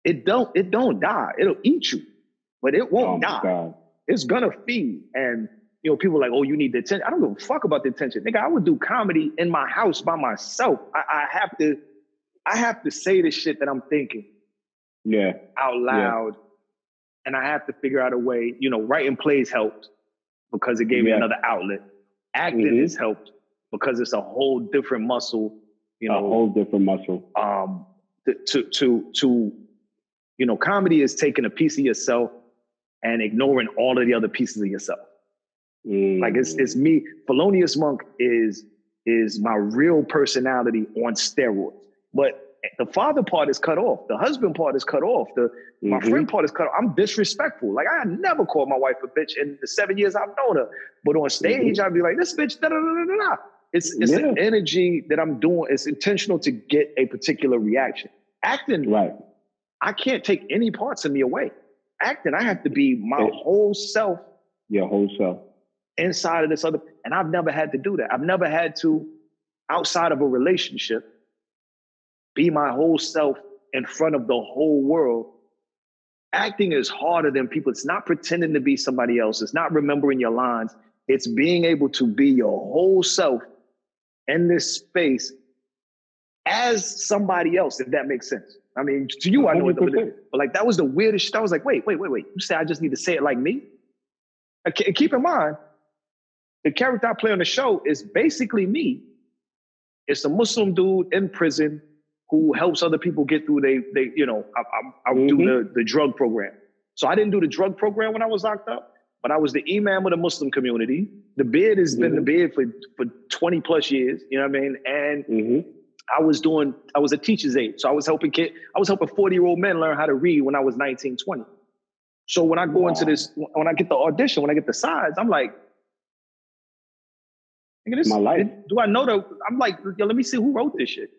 It don't die. It'll eat you, but it won't die. God. It's gonna feed. And you know, people are like, oh, you need the attention. I don't give a fuck about the attention. Nigga, I would do comedy in my house by myself. I have to say the shit that I'm thinking. Yeah. Out loud. And I have to figure out a way, you know, writing plays helped because it gave me another outlet. Acting has helped because it's a whole different muscle, you know. A whole different muscle. To you know, comedy is taking a piece of yourself and ignoring all of the other pieces of yourself. Like it's me. Felonious Munk is my real personality on steroids. But the father part is cut off. The husband part is cut off. My friend part is cut off. I'm disrespectful. Like I never called my wife a bitch in the 7 years I've known her. But on stage, I'd be like, this bitch, da da da da da. It's an energy that I'm doing. It's intentional to get a particular reaction. Acting, I can't take any parts of me away. Acting, I have to be my whole self. Your whole self. Inside of this other, and I've never had to do that. I've never had to, outside of a relationship, be my whole self in front of the whole world. Acting is harder than people. It's not pretending to be somebody else. It's not remembering your lines. It's being able to be your whole self in this space as somebody else, if that makes sense. I mean, to you, I know it, but like that was the weirdest shit. I was like, wait. You say I just need to say it like me? Keep in mind, the character I play on the show is basically me. It's a Muslim dude in prison who helps other people get through they you know, I do the drug program. So I didn't do the drug program when I was locked up, but I was the imam of the Muslim community. The beard has been the beard for 20 plus years, you know what I mean? And I was a teacher's aide. So I was helping 40-year-old men learn how to read when I was 19, 20. So when I go into this, when I get the audition, when I get the sides, I'm like, this, my life. Do I know that? I'm like, yo, let me see who wrote this shit.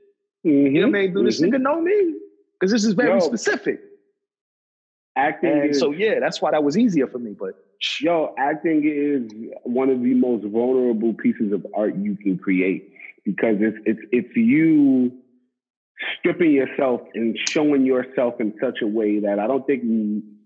You know what I mean? Do this nigga know me? Because this is very specific. Acting that's why that was easier for me. But acting is one of the most vulnerable pieces of art you can create because it's you stripping yourself and showing yourself in such a way that I don't think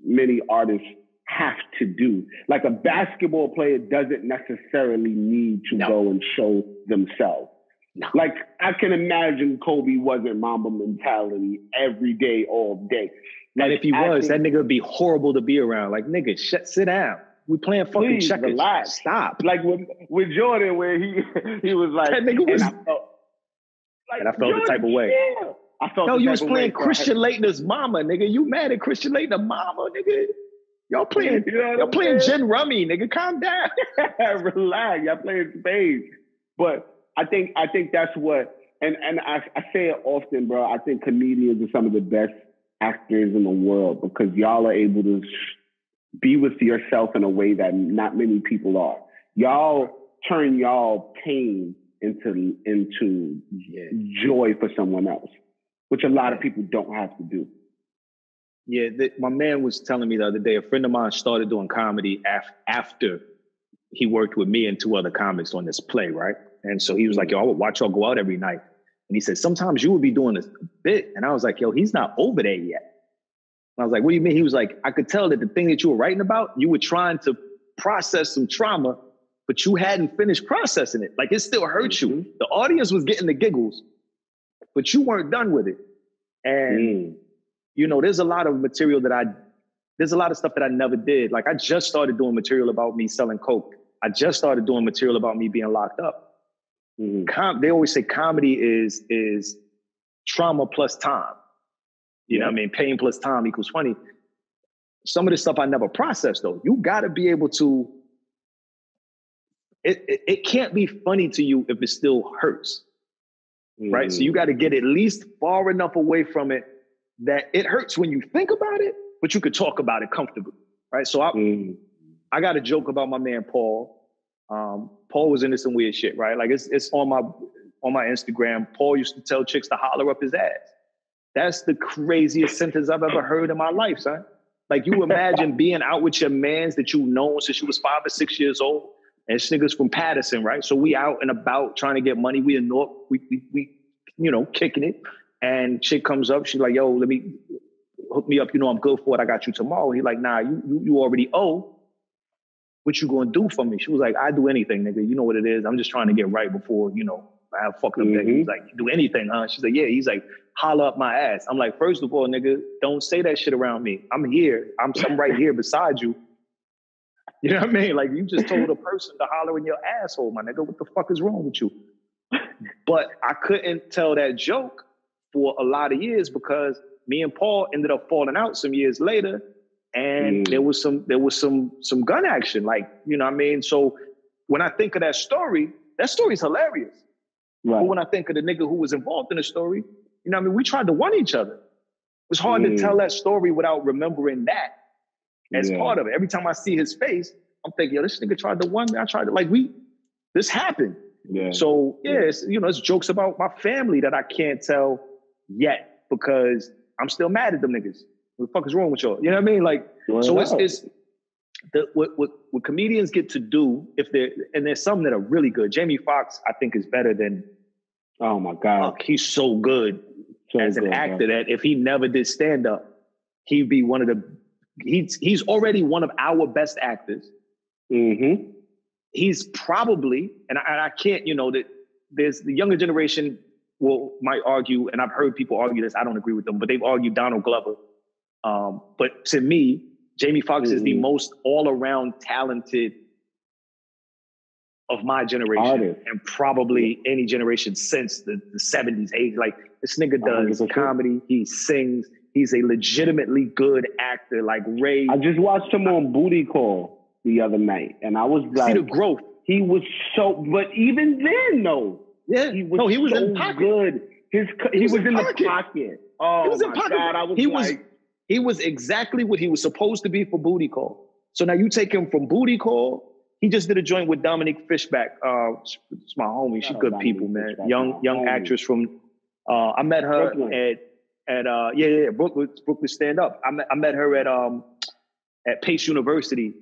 many artists have to do. Like a basketball player doesn't necessarily need to go and show themselves. No. Like I can imagine Kobe wasn't Mamba mentality every day, all day. Like, and if he was, that nigga would be horrible to be around. Like, nigga, sit down. We playing fucking checkers. Relax. Stop. Like with Jordan, where he was like, that nigga was. And I felt the type of way. Yeah. I felt. No, you was playing Christian Laettner's mama, nigga. You mad at Christian Laettner's mama, nigga? Y'all playing. Y'all playing Jen Rummy, nigga. Calm down. Relax. Y'all playing spades. But I think that's what, and I say it often, bro. I think comedians are some of the best actors in the world because y'all are able to be with yourself in a way that not many people are. Y'all turn y'all pain into joy for someone else, which a lot of people don't have to do. Yeah, my man was telling me the other day, a friend of mine started doing comedy after he worked with me and two other comics on this play, right? And so he was like, yo, I would watch y'all go out every night. And he said, sometimes you would be doing this bit. And I was like, yo, he's not over there yet. And I was like, what do you mean? He was like, I could tell that the thing that you were writing about, you were trying to process some trauma, but you hadn't finished processing it. Like it still hurt you. The audience was getting the giggles, but you weren't done with it. And, you know, there's a lot of material there's a lot of stuff that I never did. Like I just started doing material about me selling coke. I just started doing material about me being locked up. They always say comedy is trauma plus time. You know what I mean? Pain plus time equals funny. Some of this stuff I never processed though. You gotta be able to, it can't be funny to you if it still hurts, right? So you gotta get at least far enough away from it that it hurts when you think about it, but you could talk about it comfortably, right? So I got a joke about my man, Paul. Paul was into some weird shit, right? Like it's on my Instagram. Paul used to tell chicks to holler up his ass. That's the craziest sentence I've ever heard in my life, son. Like you imagine being out with your mans that you've known since you was 5 or 6 years old. And this nigga's from Patterson, right? So we out and about trying to get money. We in North, we you know, kicking it. And chick comes up, she's like, yo, let me hook me up. You know, I'm good for it. I got you tomorrow. He like, nah, you already owe. What you gonna do for me? She was like, I do anything, nigga. You know what it is. I'm just trying to get right before, you know, I have fucked up nigga. He's like, do anything, huh? She's like, yeah. He's like, holla up my ass. I'm like, first of all, nigga, don't say that shit around me. I'm here. I'm right here beside you. You know what I mean? Like you just told a person to holler in your asshole, my nigga. What the fuck is wrong with you? But I couldn't tell that joke for a lot of years because me and Paul ended up falling out some years later. And there was some gun action, like, you know what I mean? So when I think of that story's hilarious. Right. But when I think of the nigga who was involved in the story, you know what I mean? We tried to one each other. It's hard to tell that story without remembering that as part of it. Every time I see his face, I'm thinking, yo, this nigga tried to one me. I tried to, like, this happened. Yeah. So it's, you know, it's jokes about my family that I can't tell yet because I'm still mad at them niggas. What the fuck is wrong with y'all? You know what I mean? Like, so it's what comedians get to do and there's some that are really good. Jamie Foxx, I think, is better than. Oh my God, he's so good as an actor that if he never did stand up, he'd be one of the. He's already one of our best actors. Mm-hmm. He's probably, and I can't, you know, that there's the younger generation might argue, and I've heard people argue this. I don't agree with them, but they've argued Donald Glover. But to me, Jamie Foxx is the most all-around talented of my generation and probably any generation since the 70s, 80s. Like this nigga does comedy, he sings, he's a legitimately good actor like Ray. I just watched him on Booty Call the other night and I was like, see the growth. He was so, but even then though, he was so in pocket. Good. He was in the pocket. Oh he was in pocket. God, he was exactly what he was supposed to be for Booty Call. So now you take him from Booty Call. He just did a joint with Dominique Fishback. It's my homie. She's good people, man. Young actress from. I met her at Brooklyn Stand Up. I met her at Pace University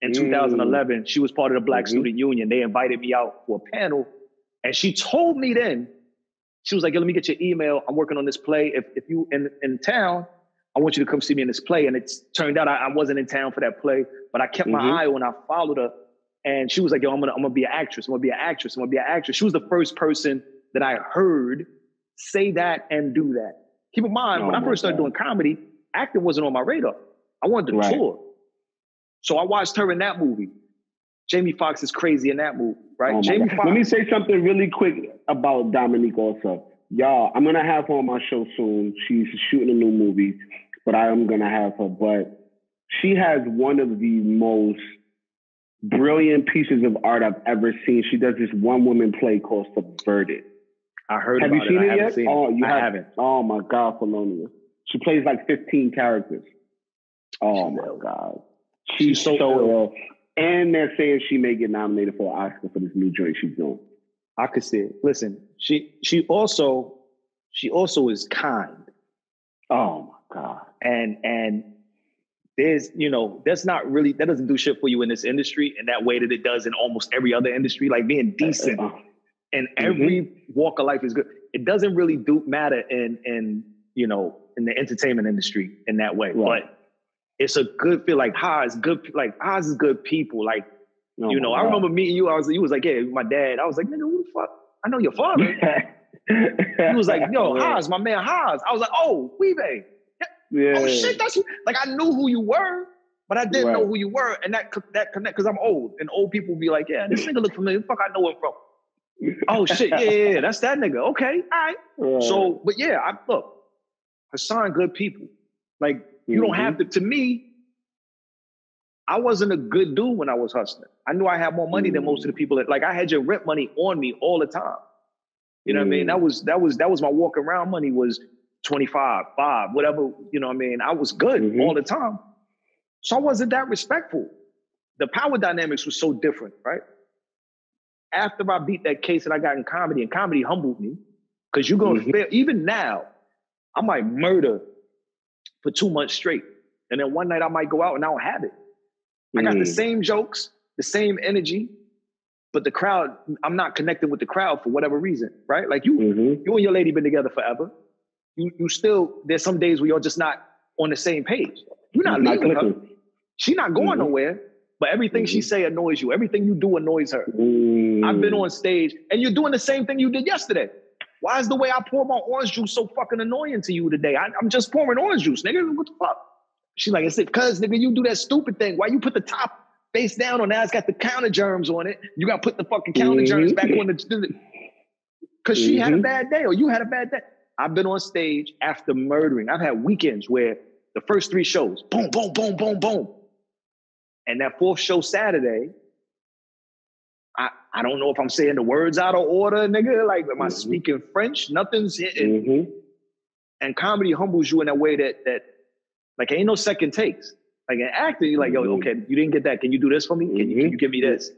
in 2011. She was part of the Black Student Union. They invited me out for a panel, and she told me then. She was like, yo, let me get your email. I'm working on this play. If you in town, I want you to come see me in this play. And it's turned out I wasn't in town for that play, but I kept my eye on. I followed her, and she was like, yo, I'm gonna be an actress. I'm gonna be an actress. I'm gonna be an actress. She was the first person that I heard say that and do that. Keep in mind, when I first started doing comedy, acting wasn't on my radar. I wanted to tour. So I watched her in that movie. Jamie Foxx is crazy in that movie, right? Jamie Foxx. Let me say something really quick about Dominique also. Y'all, I'm going to have her on my show soon. She's shooting a new movie, but I am going to have her. But she has one of the most brilliant pieces of art I've ever seen. She does this one-woman play called Subverted. I heard have about you seen it yet? Seen oh, you haven't. Oh, my God, Felonious. She plays like 15 characters. Oh, my God. She's so ill. And they're saying she may get nominated for an Oscar for this new joint she's doing. I could see it. Listen, she also is kind. Oh my God. And there's, that doesn't do shit for you in this industry in that way that it does in almost every other industry. Like being decent in every walk of life is good. It doesn't really matter in the entertainment industry in that way. Right. But it's a good feel. Like Haas is good people. Like, I remember meeting you. You was like, yeah, my dad. I was like, nigga, who the fuck? I know your father. He was like, yo, Haas, my man Haas. I was like, oh, Weebay. Yeah. Oh shit, that's you. Like I knew who you were, but I didn't know who you were. And that connect because I'm old. And old people be like, yeah, this nigga look familiar. Fuck, I know him from. Oh shit, yeah, that's that nigga. Okay, all right. So, but yeah, look, Hassan, good people. Like, you don't have to me, I wasn't a good dude when I was hustling. I knew I had more money than most of the people. Like I had your rent money on me all the time. You know what I mean? That was my walk around money was 25, 5, whatever, you know what I mean? I was good all the time. So I wasn't that respectful. The power dynamics was so different, right? After I beat that case that I got in comedy, and comedy humbled me, because you're going to fail. Even now, I might murder for 2 months straight. And then one night I might go out and I don't have it. I got the same jokes, the same energy, but the crowd, I'm not connected with the crowd for whatever reason, right? Like you and your lady been together forever. You still, there's some days where you're just not on the same page. You're not leaving her. She's not going nowhere, but everything she say annoys you. Everything you do annoys her. I've been on stage and you're doing the same thing you did yesterday. Why is the way I pour my orange juice so fucking annoying to you today? I'm just pouring orange juice, nigga. What the fuck? She's like, it's because, nigga, you do that stupid thing. Why you put the top face down on that? It's got the counter germs on it. You got to put the fucking counter germs back on the... Because she had a bad day or you had a bad day. I've been on stage after murdering. I've had weekends where the first 3 shows, boom, boom, boom, boom, boom. And that 4th show Saturday, I don't know if I'm saying the words out of order, nigga. Like, am I speaking French? Nothing's hitting. And comedy humbles you in a way that like, ain't no second takes. Like in acting, you're like, yo, okay, you didn't get that. Can you do this for me? Can you give me this?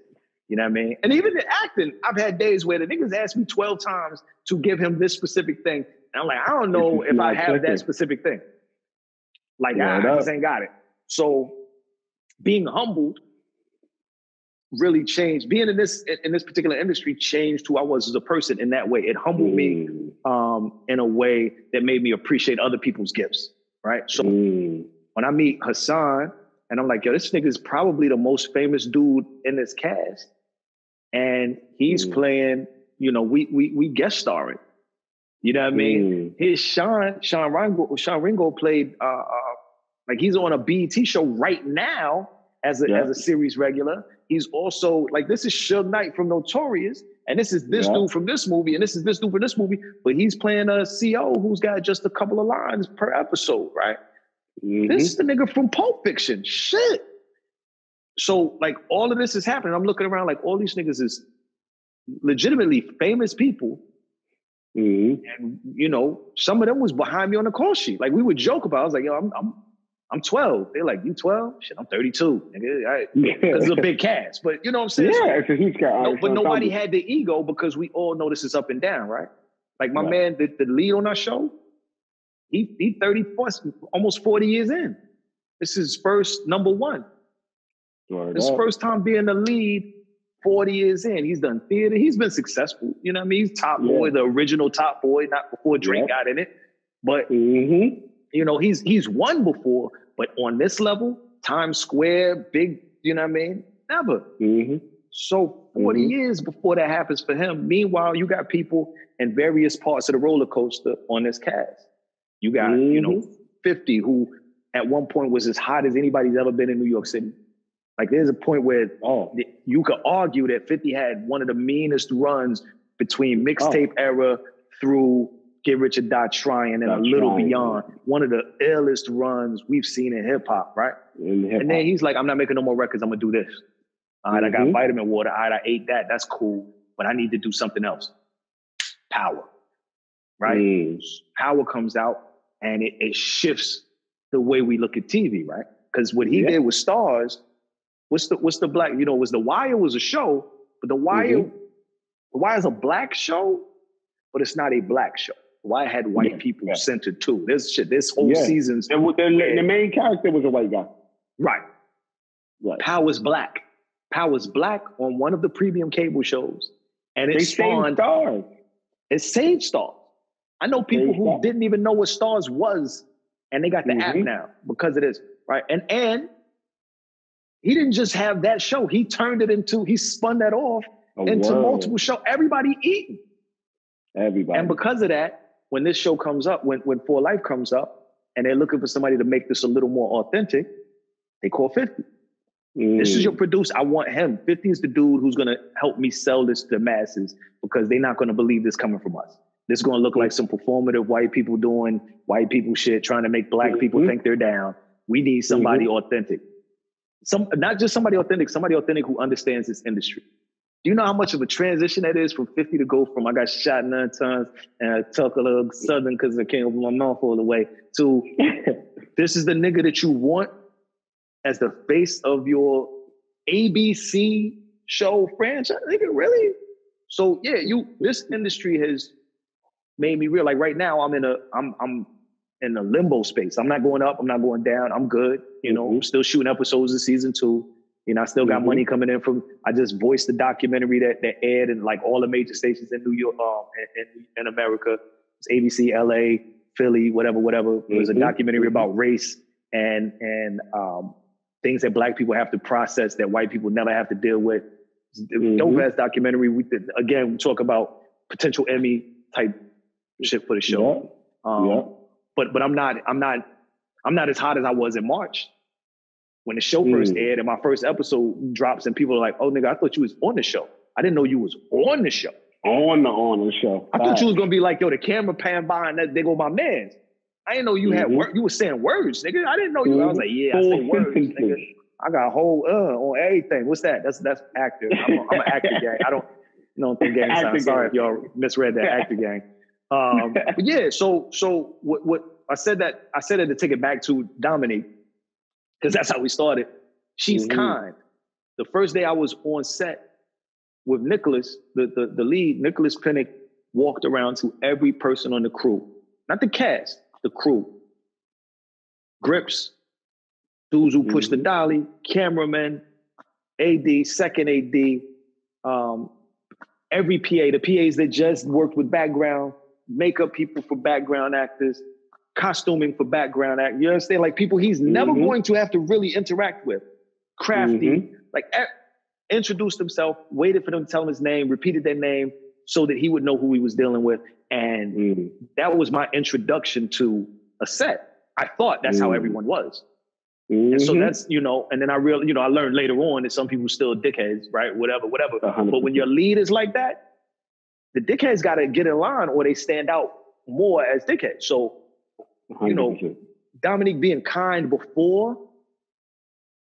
You know what I mean? And even in acting, I've had days where the niggas asked me 12 times to give him this specific thing. And I'm like, I don't know if I have that specific thing. Like, I just ain't got it. So being humbled really changed. Being in this particular industry changed who I was as a person in that way. It humbled me in a way that made me appreciate other people's gifts, right? So when I meet Hassan, and I'm like, yo, this nigga is probably the most famous dude in this cast. And he's playing, we guest starring. You know what I mean? His Sean Ringo played, like he's on a BET show right now as a series regular. He's also, like, this is Suge Knight from Notorious, and this is this dude from this movie, and this is this dude from this movie, but he's playing a CO who's got just a couple of lines per episode, right? This is the nigga from Pulp Fiction. Shit. So, like, all of this is happening. I'm looking around like all these niggas is legitimately famous people. And, some of them was behind me on the call sheet. Like, we would joke about it. I was like, yo, I'm 12. They're like, you 12? Shit, I'm 32. Nigga. Because it's a big cast. But you know what I'm saying? Yeah, it's a huge cast. But nobody had the ego because we all know this is up and down, right? Like my man, the lead on our show, he 34, almost 40 years in. This is his first number one. His first time being the lead 40 years in. He's done theater. He's been successful. You know what I mean? He's Top Boy, the original Top Boy, not before Drake got in it. But, you know, he's won before. But on this level, Times Square, big, you know what I mean? Never. So 40 years before that happens for him. Meanwhile, you got people in various parts of the roller coaster on this cast. You got, you know, 50, who at one point was as hot as anybody's ever been in New York City. Like, there's a point where you could argue that 50 had one of the meanest runs between mixtape era through Get Rich or Die Trying and a little beyond. One of the illest runs we've seen in hip hop, right? And then he's like, I'm not making no more records. I'm gonna do this. All right, I got vitamin water. All right, I ate that. That's cool. But I need to do something else. Power, right? Power comes out and it shifts the way we look at TV, right? Because what he did with Stars, what's the black, you know, was The Wire was a show, but The Wire is a black show, but it's not a black show. The Wire had white people centered too. There's whole seasons. The main character was a white guy. Right. Power's black. Power's black on one of the premium cable shows. And it spawned Stars. It saved Stars. I know people who didn't even know what Stars was, and they got the app now because of this, right? And he didn't just have that show. He spun that off into multiple shows. Everybody eating. Everybody. And because of that, when this show comes up, when For Life comes up, and they're looking for somebody to make this a little more authentic, they call 50. This is your producer. I want him. 50 is the dude who's going to help me sell this to the masses because they're not going to believe this coming from us. This is going to look like some performative white people doing white people shit, trying to make black people think they're down. We need somebody authentic. Not just somebody authentic who understands this industry. Do you know how much of a transition that is from 50 to go from I got shot 9 times and I talk a little Southern because I came over my mouth all the way to this is the nigga that you want as the face of your ABC show franchise? Nigga, really? So yeah, this industry has made me real. Like right now, I'm in a limbo space. I'm not going up. I'm not going down. I'm good. You know, I'm still shooting episodes of season 2. You know, I still got money coming in from. I just voiced the documentary that aired in like all the major stations in New York, in America. It's ABC, LA, Philly, whatever. It was a documentary about race and things that black people have to process that white people never have to deal with. Dope-ass documentary. We talk about potential Emmy type shit for the show. But I'm not as hot as I was in March when the show first aired and my first episode drops and people are like, "Oh nigga, I thought you was on the show. I didn't know you was on the show." On the show. I thought you was gonna be like, "Yo, the camera pan by and they go my mans." I didn't know you had work. You were saying words, nigga. I didn't know you. I was like, "Yeah, I say words, nigga. I got a whole on everything." What's that? That's actor. I'm an actor gang. I don't think gang sounds. Sorry if y'all misread that, actor gang. But yeah, so what I said that to take it back to Dominique, because that's how we started. She's kind. The first day I was on set with Nicholas, the lead, Nicholas Pinnock walked around to every person on the crew, not the cast, the crew. Grips, dudes who push the dolly, cameraman, AD, second AD, every PA, the PAs that just worked with background, makeup people for background actors, costuming for background actors. You understand? Like people he's never going to have to really interact with. Crafty, introduced himself, waited for them to tell him his name, repeated their name so that he would know who he was dealing with. And that was my introduction to a set. I thought that's how everyone was. And so that's, and then I learned later on that some people still dickheads, right? Whatever. 100%. But when your lead is like that, the dickheads got to get in line or they stand out more as dickheads. So, 100%. Dominique being kind before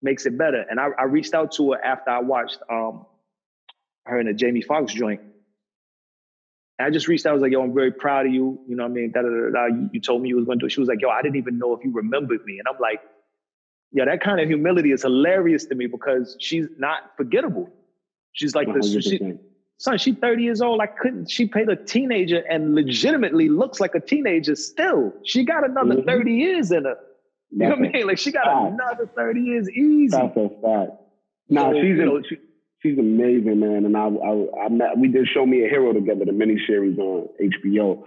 makes it better. And I reached out to her after I watched her in a Jamie Foxx joint. And I just reached out. I was like, "Yo, I'm very proud of you. You know what I mean? You told me you was going to do it." She was like, "Yo, I didn't even know if you remembered me." And I'm like, yeah, that kind of humility is hilarious to me because she's not forgettable. She's like she's 30 years old. She played a teenager and legitimately looks like a teenager still. She got another 30 years in her. You know what I mean? Like she got another 30 years easy. That's a fact. Now, She's amazing, man. And we did Show Me a Hero together, the miniseries on HBO.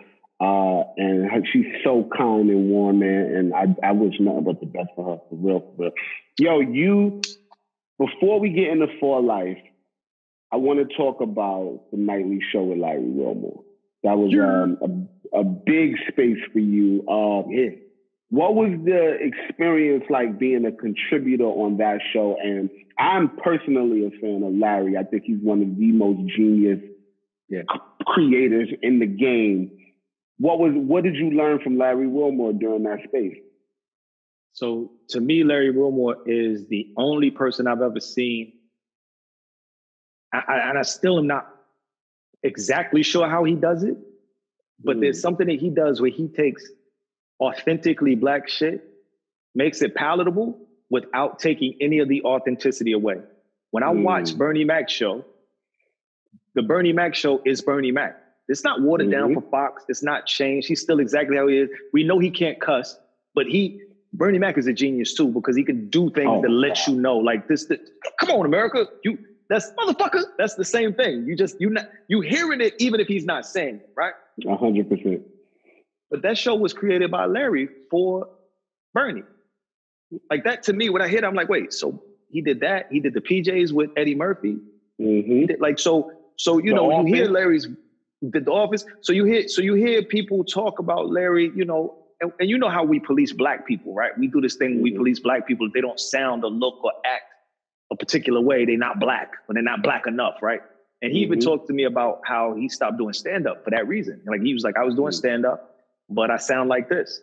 She's so kind and warm, man. And I wish nothing but the best for her, for real. Yo, before we get into For Life, I want to talk about the nightly show with Larry Wilmore. That was a big space for you. What was the experience like being a contributor on that show? And I'm personally a fan of Larry. I think he's one of the most genius creators in the game. What did you learn from Larry Wilmore during that space? So to me, Larry Wilmore is the only person I've ever seen. And I still am not exactly sure how he does it, but there's something that he does where he takes authentically Black shit, makes it palatable without taking any of the authenticity away. When I watch Bernie Mac's show, the Bernie Mac show is Bernie Mac. It's not watered down for Fox. It's not changed. He's still exactly how he is. We know he can't cuss, but Bernie Mac is a genius too, because he can do things that let you know, like this, come on, America, that's motherfucker. That's the same thing. You hearing it even if he's not saying it, right? 100%. But that show was created by Larry for Bernie. Like that to me, when I hear it, I'm like, wait, so he did that? He did the PJs with Eddie Murphy. He did, like, so you hear Larry's did The Office. So you hear people talk about Larry, and you know how we police Black people, right? We do this thing, we police Black people. If they don't sound or look or act a particular way, they're not Black, or they're not Black enough, right? And he even talked to me about how he stopped doing stand-up for that reason. Like, he was like, I was doing stand-up, but I sound like this.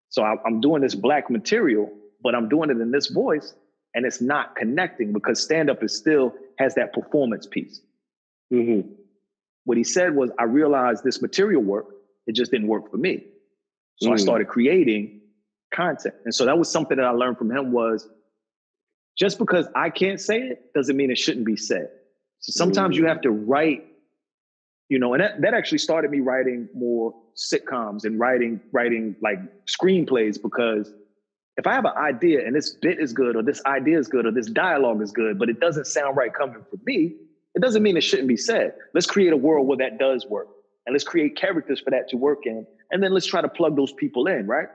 So I'm doing this Black material, but I'm doing it in this voice, and it's not connecting because stand-up still has that performance piece. What he said was, I realized this material worked, it just didn't work for me. So I started creating content. And so that was something that I learned from him was, just because I can't say it doesn't mean it shouldn't be said. So sometimes you have to write, and that actually started me writing more sitcoms and writing like screenplays, because if I have an idea and this bit is good, or this idea is good, or this dialogue is good, but it doesn't sound right coming from me, it doesn't mean it shouldn't be said. Let's create a world where that does work. And let's create characters for that to work in. And then let's try to plug those people in, right?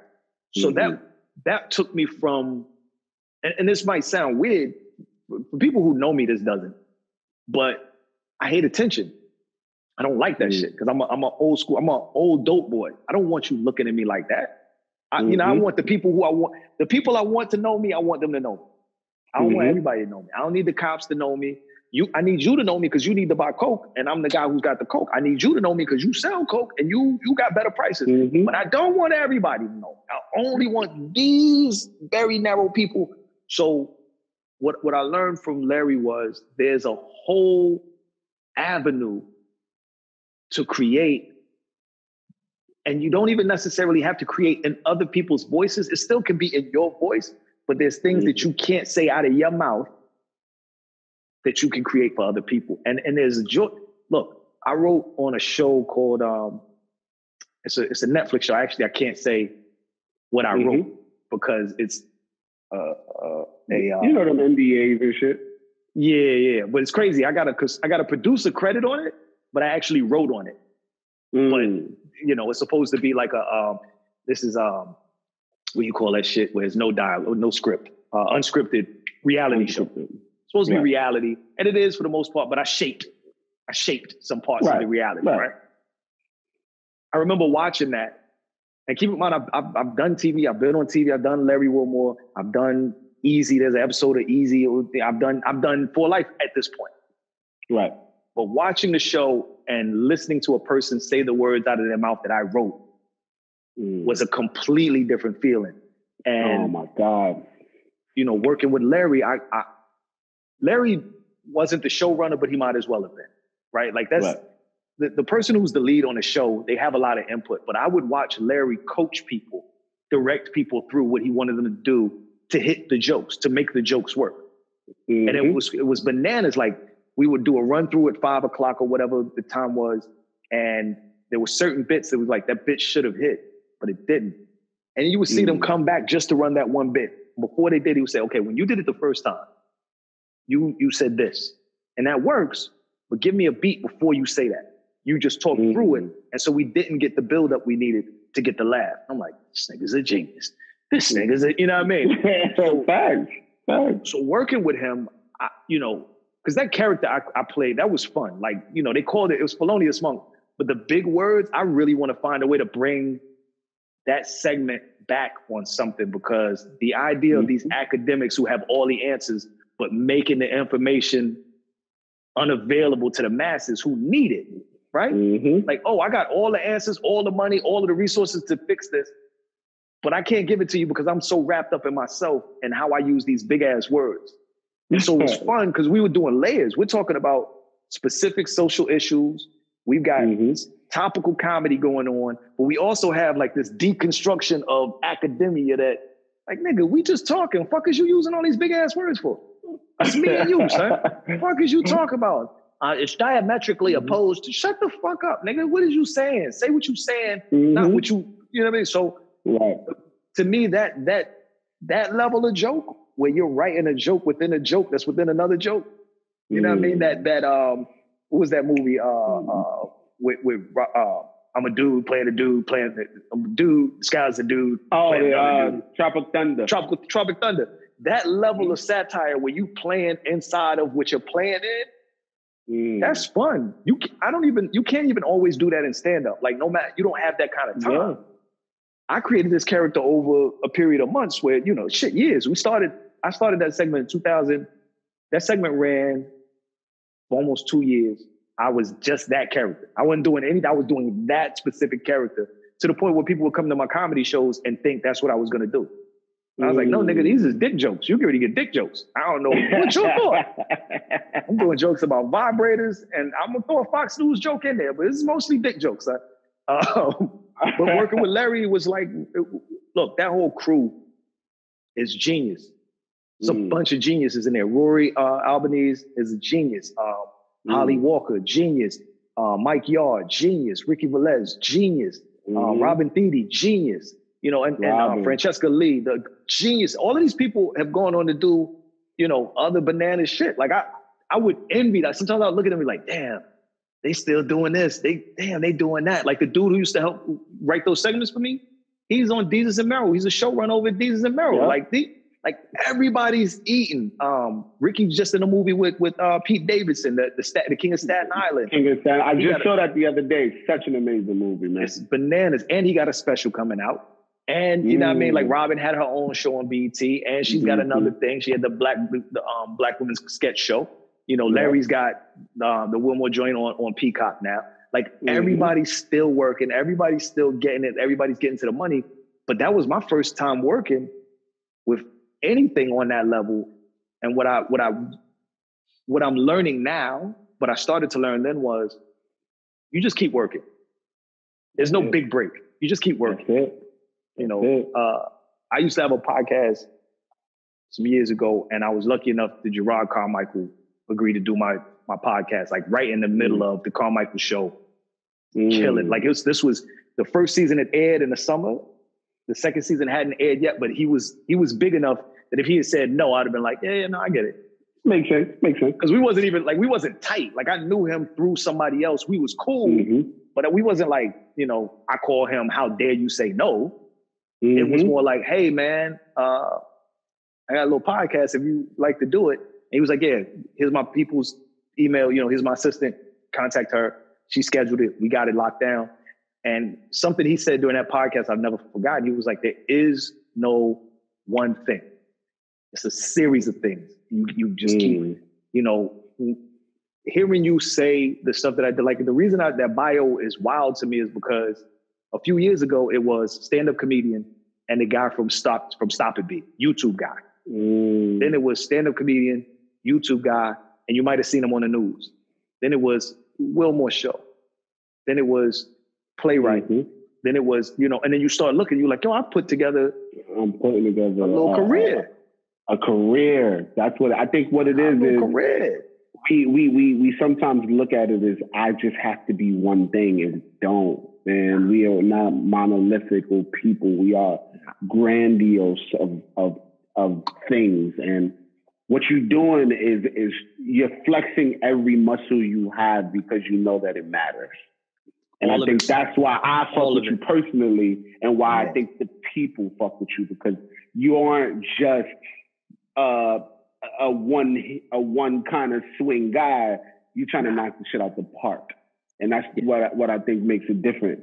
So that took me from, and this might sound weird, for people who know me, this doesn't, but I hate attention. I don't like that shit, because I'm an old school, I'm an old dope boy. I don't want you looking at me like that. I want the people I want to know me, I want them to know me. I don't want everybody to know me. I don't need the cops to know me. I need you to know me because you need to buy Coke, and I'm the guy who's got the Coke. I need you to know me because you sell Coke and you got better prices. But I don't want everybody to know. I only want these very narrow people. So what I learned from Larry was, there's a whole avenue to create, and you don't even necessarily have to create in other people's voices. It still can be in your voice, but there's things that you can't say out of your mouth that you can create for other people. And there's a joy. Look, I wrote on a show called, it's a Netflix show. Actually, I can't say what I wrote because it's you know them NDAs and shit. Yeah. But it's crazy. I got a producer credit on it, but I actually wrote on it. But it's supposed to be like this is what you call that shit, where there's no dialogue, no script, unscripted reality show. Supposed to be reality, and it is for the most part, but I shaped some parts of the reality, right? I remember watching that, and keep in mind, I've done TV, I've been on TV, I've done Larry Wilmore, I've done Easy, there's an episode of Easy, I've done For Life at this point. Right. But watching the show and listening to a person say the words out of their mouth that I wrote was a completely different feeling. And oh my God. Working with Larry, Larry wasn't the showrunner, but he might as well have been, right? Like that's the person who's the lead on the show, they have a lot of input, but I would watch Larry coach people, direct people through what he wanted them to do to hit the jokes, to make the jokes work. And it was bananas. Like, we would do a run through at 5 o'clock or whatever the time was. And there were certain bits that was like, that bit should have hit, but it didn't. And you would see them come back just to run that one bit. Before they did, he would say, okay, when you did it the first time, you said this. And that works, but give me a beat before you say that. You just talk through it. And so we didn't get the buildup we needed to get the laugh. I'm like, this nigga's a genius. This nigga's a, you know what I mean? So, Facts. So working with him, because that character I played, that was fun. Like, they called it was Felonious Munk. But the big words, I really want to find a way to bring that segment back on something, because the idea of these academics who have all the answers, but making the information unavailable to the masses who need it, right? Like, oh, I got all the answers, all the money, all of the resources to fix this, but I can't give it to you because I'm so wrapped up in myself and how I use these big ass words. And so it was fun because we were doing layers. We're talking about specific social issues. We've got topical comedy going on, but we also have like this deconstruction of academia that, like, nigga, we just talking. Fuck is you using all these big ass words for? That's me and you, son. Fuck is you talking about? It's diametrically opposed to. Shut the fuck up, nigga. What is you saying? Say what you saying, not what you know what I mean? So to me, that level of joke where you're writing a joke within a joke that's within another joke. You know what I mean? That what was that movie? With I'm a dude playing a dude playing a dude disguised as a dude. Oh, Tropic Thunder. Tropic Thunder. That level of satire where you playing inside of what you're playing in, that's fun. You can't even always do that in stand up. Like, no matter, you don't have that kind of time. Yeah. I created this character over a period of months where, years. I started that segment in 2000. That segment ran for almost 2 years. I was just that character. I wasn't doing anything. I was doing that specific character to the point where people would come to my comedy shows and think that's what I was going to do. And I was like, no, nigga, these is dick jokes. You can already get dick jokes. I don't know what you thought. I'm doing jokes about vibrators, and I'm going to throw a Fox News joke in there, but it's mostly dick jokes. But working with Larry was like, look, that whole crew is genius. There's a bunch of geniuses in there. Rory Albanese is a genius. Holly Walker, genius. Mike Yard, genius. Ricky Velez, genius. Robin Thede, genius. And Francesca Lee, the genius. All of these people have gone on to do, other banana shit. Like I would envy that. Sometimes I would look at them and be like, damn, they still doing this. They doing that. Like the dude who used to help write those segments for me, he's on Deezus and Merrill. He's a showrunner over at Deezus and Merrill. Yeah. Like everybody's eating. Ricky's just in a movie with Pete Davidson, the King of Staten Island. King of Staten. I just saw that the other day. Such an amazing movie, man. It's bananas. And he got a special coming out. And you know what I mean? Like Robin had her own show on BET, and she's got another thing. She had the Black Women's Sketch Show. Larry's got the Wilmore joint on Peacock now. Like everybody's still working, everybody's still getting it, everybody's getting to the money. But that was my first time working with anything on that level. And what I'm learning now, what I started to learn then was, you just keep working. There's no big break. You just keep working. I used to have a podcast some years ago, and I was lucky enough that Gerard Carmichael agreed to do my podcast, like right in the middle of the Carmichael show. Kill it. Like this was the first season it aired in the summer. The second season hadn't aired yet, but he was big enough that if he had said no, I'd have been like, yeah, no, I get it. Makes sense. Because we wasn't tight. Like I knew him through somebody else. We was cool, but we wasn't like, I call him, how dare you say no? It was more like, hey man, I got a little podcast if you like to do it. And he was like, yeah, here's my people's email, here's my assistant, contact her. She scheduled it. We got it locked down. And something he said during that podcast, I've never forgotten. He was like, there is no one thing. It's a series of things. You just keep, hearing you say the stuff that I did. Like the reason that bio is wild to me is because a few years ago, it was stand-up comedian and the guy from Stop It Beat, YouTube guy. Then it was stand-up comedian, YouTube guy, and you might have seen him on the news. Then it was Wilmore show. Then it was Playwright. Then it was, and then you start looking, you're like, yo, I'm putting together a little career. A career. That's what I think what it is. Career. We sometimes look at it as I just have to be one thing and don't. And we are not monolithic people. We are grandiose of things. And what you're doing is you're flexing every muscle you have because you know that it matters. And I think that's why I fuck with you personally, and why I think the people fuck with you, because you aren't just a one kind of swing guy. You're trying to knock the shit out the park, and that's what I think makes it different.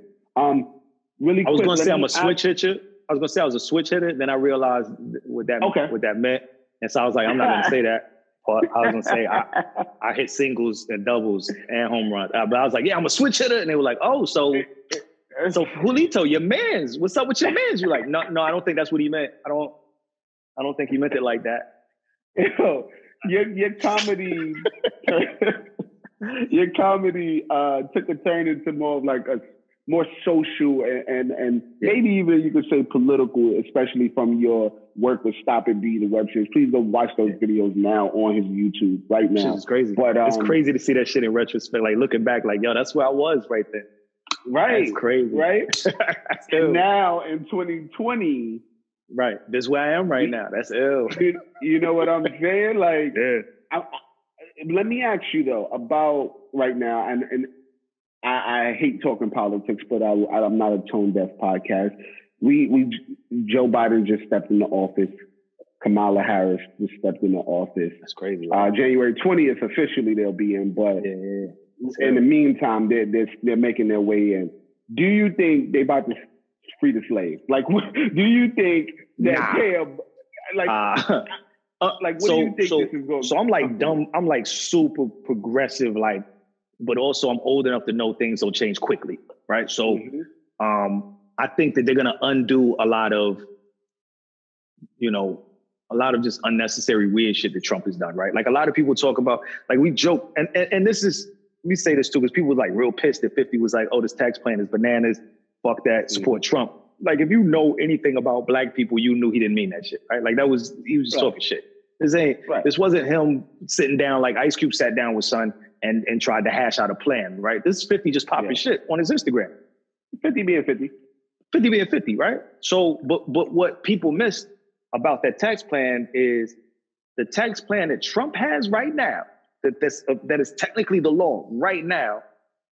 Really, I was going to say I'm a switch hitter. I was going to say I was a switch hitter. Then I realized what that meant, and so I was like, I'm not going to say that. But I was going to say I hit singles and doubles and home runs. But I was like, yeah, I'm a switch hitter, and they were like, oh, so Julito, your man's. What's up with your man's? You're like, no, I don't think that's what he meant. I don't think he meant it like that. Yo, your comedy, took a turn into more of like a more social and maybe even you could say political, especially from your work with Stop and Be the web series. Please go watch those videos now on his YouTube right now. It's crazy. But it's crazy to see that shit in retrospect. Like looking back, like, yo, that's where I was right then. Right. That's crazy. Right. And now in 2020. Right. This is where I am right now. That's ill. You know what I'm saying? Like, let me ask you though about right now, and I hate talking politics, but I'm not a tone deaf podcast. Joe Biden just stepped into office. Kamala Harris just stepped into office. That's crazy. Right? January 20th officially they'll be in, but in the meantime they're making their way in. Do you think they about to free the slaves? Like, do you think that they're like? What do you think this is going? So I'm like dumb. I'm like super progressive, like. But also I'm old enough to know things will change quickly, right? So I think that they're gonna undo a lot of just unnecessary weird shit that Trump has done, right? Like a lot of people talk about, like we joke, and this is, let me say this too, because people were like real pissed that 50 was like, oh, this tax plan is bananas, fuck that, support Trump. Like if you know anything about black people, you knew he didn't mean that shit, right? Like he was just talking shit. This wasn't him sitting down like Ice Cube sat down with Son and tried to hash out a plan, right? This is 50 just popping shit on his Instagram. 50 being 50. 50 being 50, right? So, but what people missed about that tax plan is the tax plan that Trump has right now, that is technically the law right now,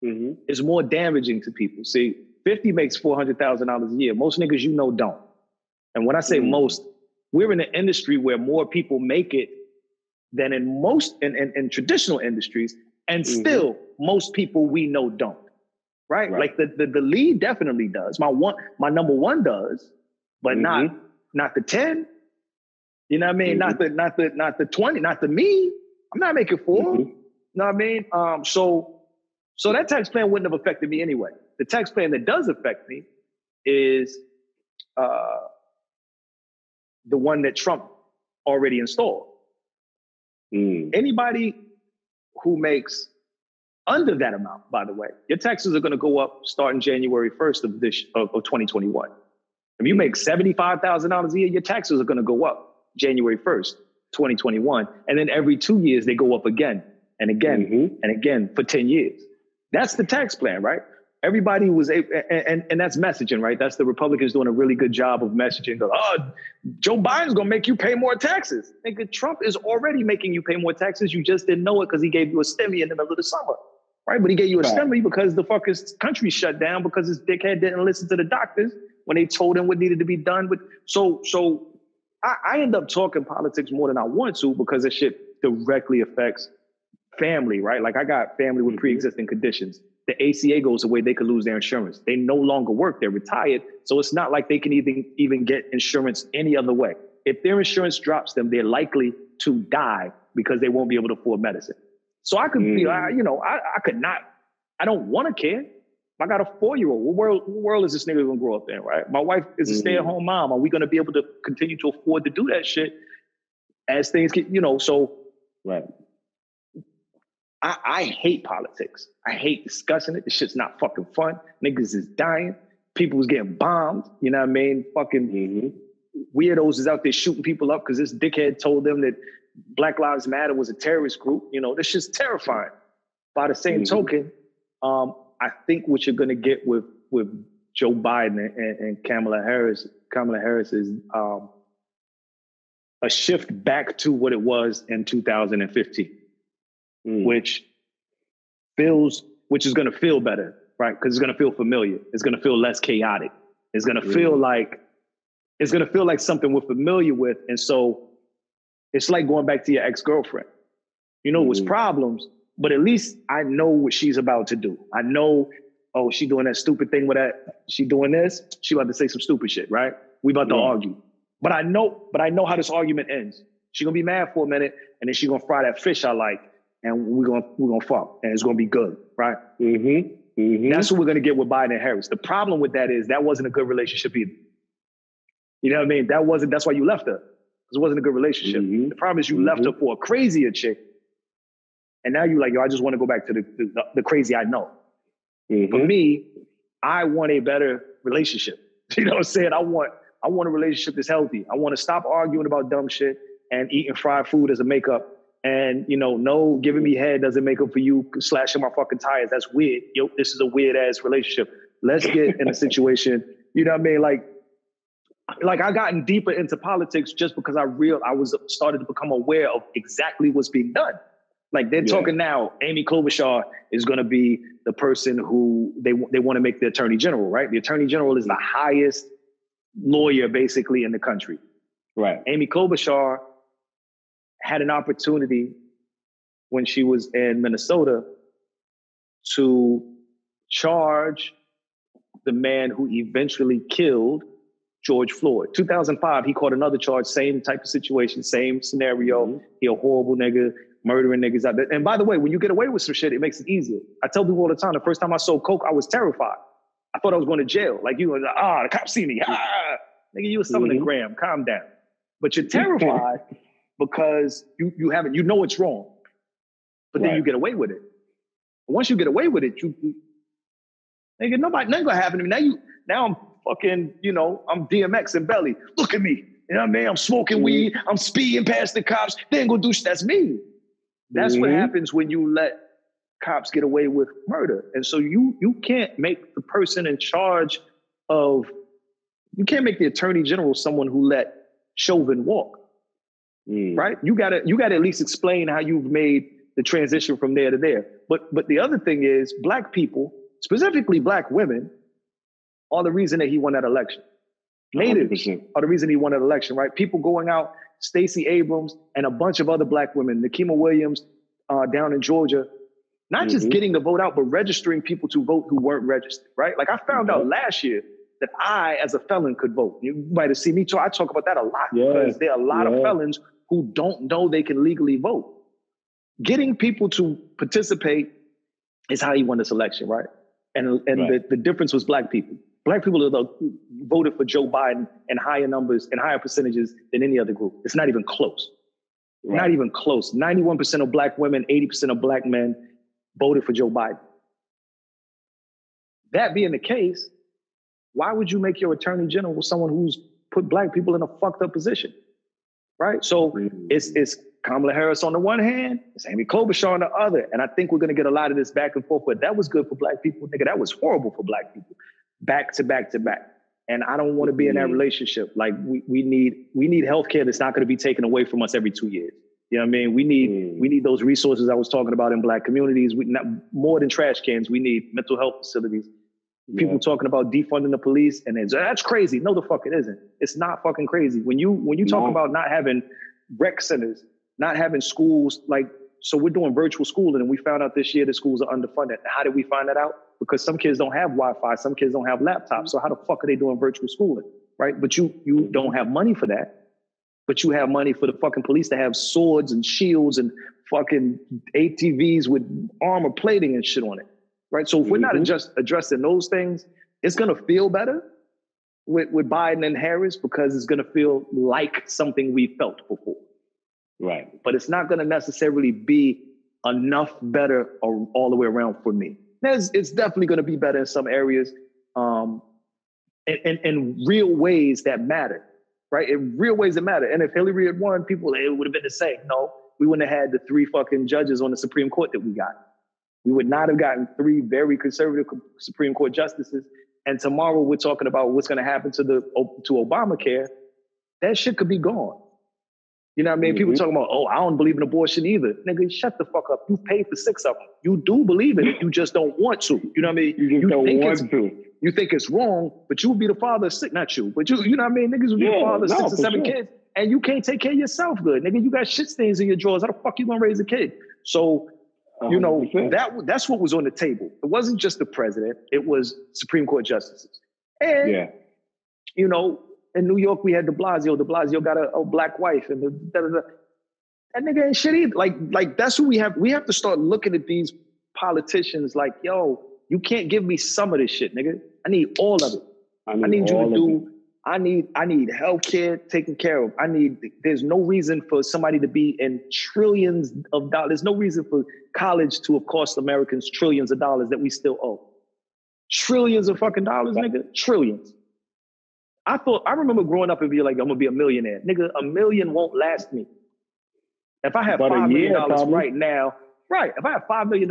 is more damaging to people. See, 50 makes $400,000 a year. Most niggas don't. And when I say most, we're in an industry where more people make it than in most in traditional industries. And still, most people we know don't, right? Like the lead definitely does. My number one does, but not the 10. You know what I mean? Not the 20, not the me. I'm not making 4. You know what I mean? So that tax plan wouldn't have affected me anyway. The tax plan that does affect me is the one that Trump already installed. Anybody who makes under that amount, by the way, your taxes are going to go up starting January 1st of 2021. If you make $75,000 a year, your taxes are going to go up January 1st, 2021. And then every 2 years, they go up again and again and again for 10 years. That's the tax plan, right? Everybody was, and that's messaging, right? That's the Republicans doing a really good job of messaging. Joe Biden's going to make you pay more taxes. Nigga, Trump is already making you pay more taxes. You just didn't know it because he gave you a stimmy in the middle of the summer, right? But he gave you a stimmy because the fucking country shut down because his dickhead didn't listen to the doctors when they told him what needed to be done. So I end up talking politics more than I want to because this shit directly affects family, right? Like I got family with pre-existing conditions. The ACA goes away, they could lose their insurance. They no longer work, they're retired. So it's not like they can even get insurance any other way. If their insurance drops them, they're likely to die because they won't be able to afford medicine. So I could be, I could not, I don't want to care. I got a 4-year-old. What world is this nigga gonna grow up in, right? My wife is a stay-at-home mom. Are we gonna be able to continue to afford to do that shit as things get, Right. I hate politics. I hate discussing it. This shit's not fucking fun. Niggas is dying. People was getting bombed. You know what I mean? Fucking weirdos is out there shooting people up because this dickhead told them that Black Lives Matter was a terrorist group. This shit's terrifying. By the same token, I think what you're going to get with Joe Biden and Kamala Harris is a shift back to what it was in 2015. which is going to feel better, right? Because it's going to feel familiar. It's going to feel less chaotic. It's going to feel like something we're familiar with. And so it's like going back to your ex-girlfriend. You know, it was problems, but at least I know what she's about to do. I know, oh, she doing that stupid thing with that. She doing this. She about to say some stupid shit, right? We about to argue. But I know how this argument ends. She gonna be mad for a minute, and then she gonna fry that fish I like, and we're gonna fuck, and it's gonna be good, right? That's what we're gonna get with Biden and Harris. The problem with that is that wasn't a good relationship either. You know what I mean? That's why you left her. Because it wasn't a good relationship. The problem is you left her for a crazier chick, and now you're like, yo, I just want to go back to the crazy I know. For me, I want a better relationship. You know what I'm saying? I want a relationship that's healthy. I want to stop arguing about dumb shit and eating fried food as a makeup. And, you know, no, giving me head doesn't make up for you slashing my fucking tires. That's weird. Yo, this is a weird ass relationship. Let's get in a situation, you know what I mean? Like I gotten deeper into politics just because I started to become aware of exactly what's being done. Like they're talking now, Amy Klobuchar is going to be the person who they want to make the attorney general, right? The attorney general is the highest lawyer basically in the country. Right. Amy Klobuchar had an opportunity when she was in Minnesota to charge the man who eventually killed George Floyd. 2005, he caught another charge, same type of situation, same scenario. He a horrible nigga, murdering niggas out there. And by the way, when you get away with some shit, it makes it easier. I tell people all the time, the first time I sold coke, I was terrified. I thought I was going to jail. Like you were like, the cops see me. Nigga, you were selling a gram, calm down. But you're terrified because you know it's wrong. But then you get away with it. But once you get away with it, nigga, nothing gonna happen to me. Now I'm fucking, you know, I'm DMX and Belly. Look at me. You know what I mean? I'm smoking weed. I'm speeding past the cops. They ain't gonna do shit. That's me. That's what happens when you let cops get away with murder. And so you can't make the person in charge you can't make the attorney general someone who let Chauvin walk. Right? You gotta at least explain how you've made the transition from there to there. But the other thing is Black people, specifically Black women, are the reason that he won that election. Natives 100%. Are the reason he won that election, right? People going out, Stacey Abrams and a bunch of other Black women, Nikema Williams down in Georgia, not just getting the vote out, but registering people to vote who weren't registered, right? Like I found out last year that I, as a felon, could vote. You might have seen me talk. I talk about that a lot because there are a lot of felons who don't know they can legally vote. Getting people to participate is how he won this election, right? And the difference was Black people. Black people voted for Joe Biden in higher numbers and higher percentages than any other group. It's not even close. Right. Not even close. 91% of Black women, 80% of Black men voted for Joe Biden. That being the case, why would you make your attorney general someone who's put Black people in a fucked up position? Right? So it's Kamala Harris on the one hand, it's Amy Klobuchar on the other. And I think we're going to get a lot of this back and forth, but that was good for Black people. Nigga, that was horrible for Black people. Back to back to back. And I don't want to be in that relationship. Like we need healthcare that's not going to be taken away from us every 2 years. You know what I mean? We need those resources I was talking about in Black communities. More than trash cans, we need mental health facilities. People talking about defunding the police, and that's crazy. No, the fuck it isn't. It's not fucking crazy. When you talk about not having rec centers, not having schools, so we're doing virtual schooling, and we found out this year that schools are underfunded. How did we find that out? Because some kids don't have Wi-Fi, some kids don't have laptops. So how the fuck are they doing virtual schooling, right? But you don't have money for that. But you have money for the fucking police to have swords and shields and fucking ATVs with armor plating and shit on it, right? So if we're not just addressing those things, it's going to feel better with Biden and Harris because it's going to feel like something we felt before. Right. But it's not going to necessarily be enough better all the way around for me. It's definitely going to be better in some areas in real ways that matter, right? In real ways that matter. And if Hillary had won, it would have been the same. No, we wouldn't have had the 3 fucking judges on the Supreme Court that we got. We would not have gotten 3 very conservative Supreme Court justices. And tomorrow we're talking about what's going to happen to Obamacare. That shit could be gone. You know what I mean? People talking about, I don't believe in abortion either. Nigga, shut the fuck up. You paid for 6 of them. You do believe in it. You just don't want to. You know what I mean? You just don't want to. You think it's wrong, but you would be the father of 6, not you, but you know what I mean? Niggas would be the father of 6 or 7 kids, and you can't take care of yourself good. Nigga, you got shit stains in your drawers. How the fuck you gonna raise a kid? So, you know, that's what was on the table. It wasn't just the president. It was Supreme Court justices. And, you know, in New York, we had de Blasio. De Blasio got a black wife, and that nigga ain't shit either. Like that's what we have. We have to start looking at these politicians like, yo, you can't give me some of this shit, nigga. I need all of it. I need you to do. I need healthcare taken care of. There's no reason for somebody to be in trillions of dollars. There's no reason for college to have cost Americans trillions of dollars that we still owe. Trillions of fucking dollars, nigga. Trillions. I remember growing up and being like, I'm gonna be a millionaire. Nigga, $1 million won't last me. If I have $5 million right now, if I have $5 million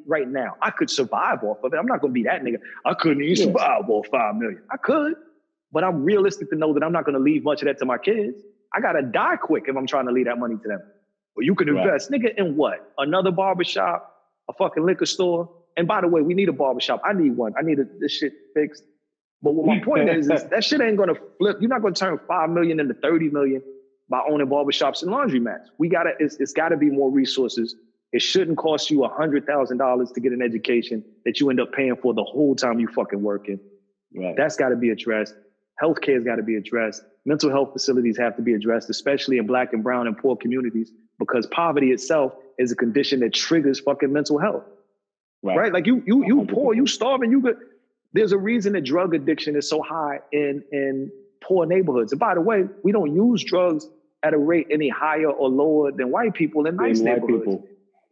right now, I could survive off of it. I'm not gonna be that nigga. I couldn't even survive off $5 million. I could, but I'm realistic to know that I'm not gonna leave much of that to my kids. I gotta die quick if I'm trying to leave that money to them. Well, you can invest, nigga, in what? Another barbershop, a fucking liquor store. And by the way, we need a barbershop. I need one. I need this shit fixed. But what my point is that shit ain't gonna flip. You're not gonna turn $5 million into $30 million by owning barbershops and laundromats. It's gotta be more resources. It shouldn't cost you $100,000 to get an education that you end up paying for the whole time you fucking working. Right. That's gotta be addressed. Healthcare's gotta be addressed. Mental health facilities have to be addressed, especially in Black and brown and poor communities, because poverty itself is a condition that triggers fucking mental health. Right? Like you poor, you starving, there's a reason that drug addiction is so high in poor neighborhoods. And by the way, we don't use drugs at a rate any higher or lower than white people in nice neighborhoods.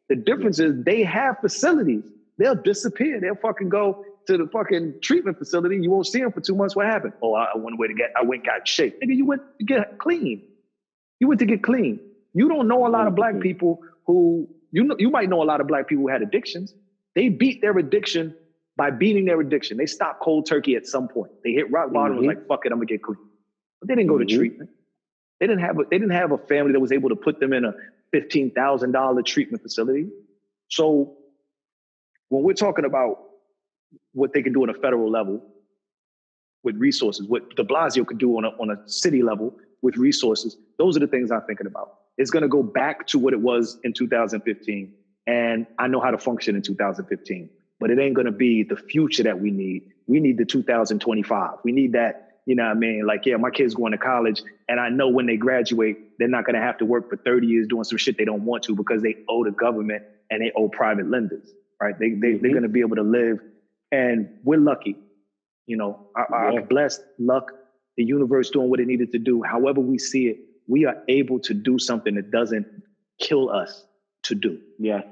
The difference is they have facilities. They'll disappear. They'll fucking go to the fucking treatment facility. You won't see them for 2 months. What happened? Oh, I went and got shaped. Nigga, you went to get clean. You went to get clean. You don't know a lot of Black people who, you might know a lot of Black people who had addictions. They beat their addiction by beating their addiction. They stopped cold turkey at some point. They hit rock bottom and was like, fuck it, I'm gonna get clean. But they didn't go to treatment. They didn't have a family that was able to put them in a $15,000 treatment facility. So when we're talking about what they can do on a federal level with resources, what de Blasio could do on a city level with resources, those are the things I'm thinking about. It's gonna go back to what it was in 2015. And I know how to function in 2015. But it ain't gonna be the future that we need. We need the 2025. We need that, you know what I mean? Like, yeah, my kid's going to college and I know when they graduate, they're not gonna have to work for 30 years doing some shit they don't want to because they owe the government and they owe private lenders, right? They're gonna be able to live, and we're lucky. You know, our blessed luck, the universe doing what it needed to do. However we see it, we are able to do something that doesn't kill us to do. Yeah.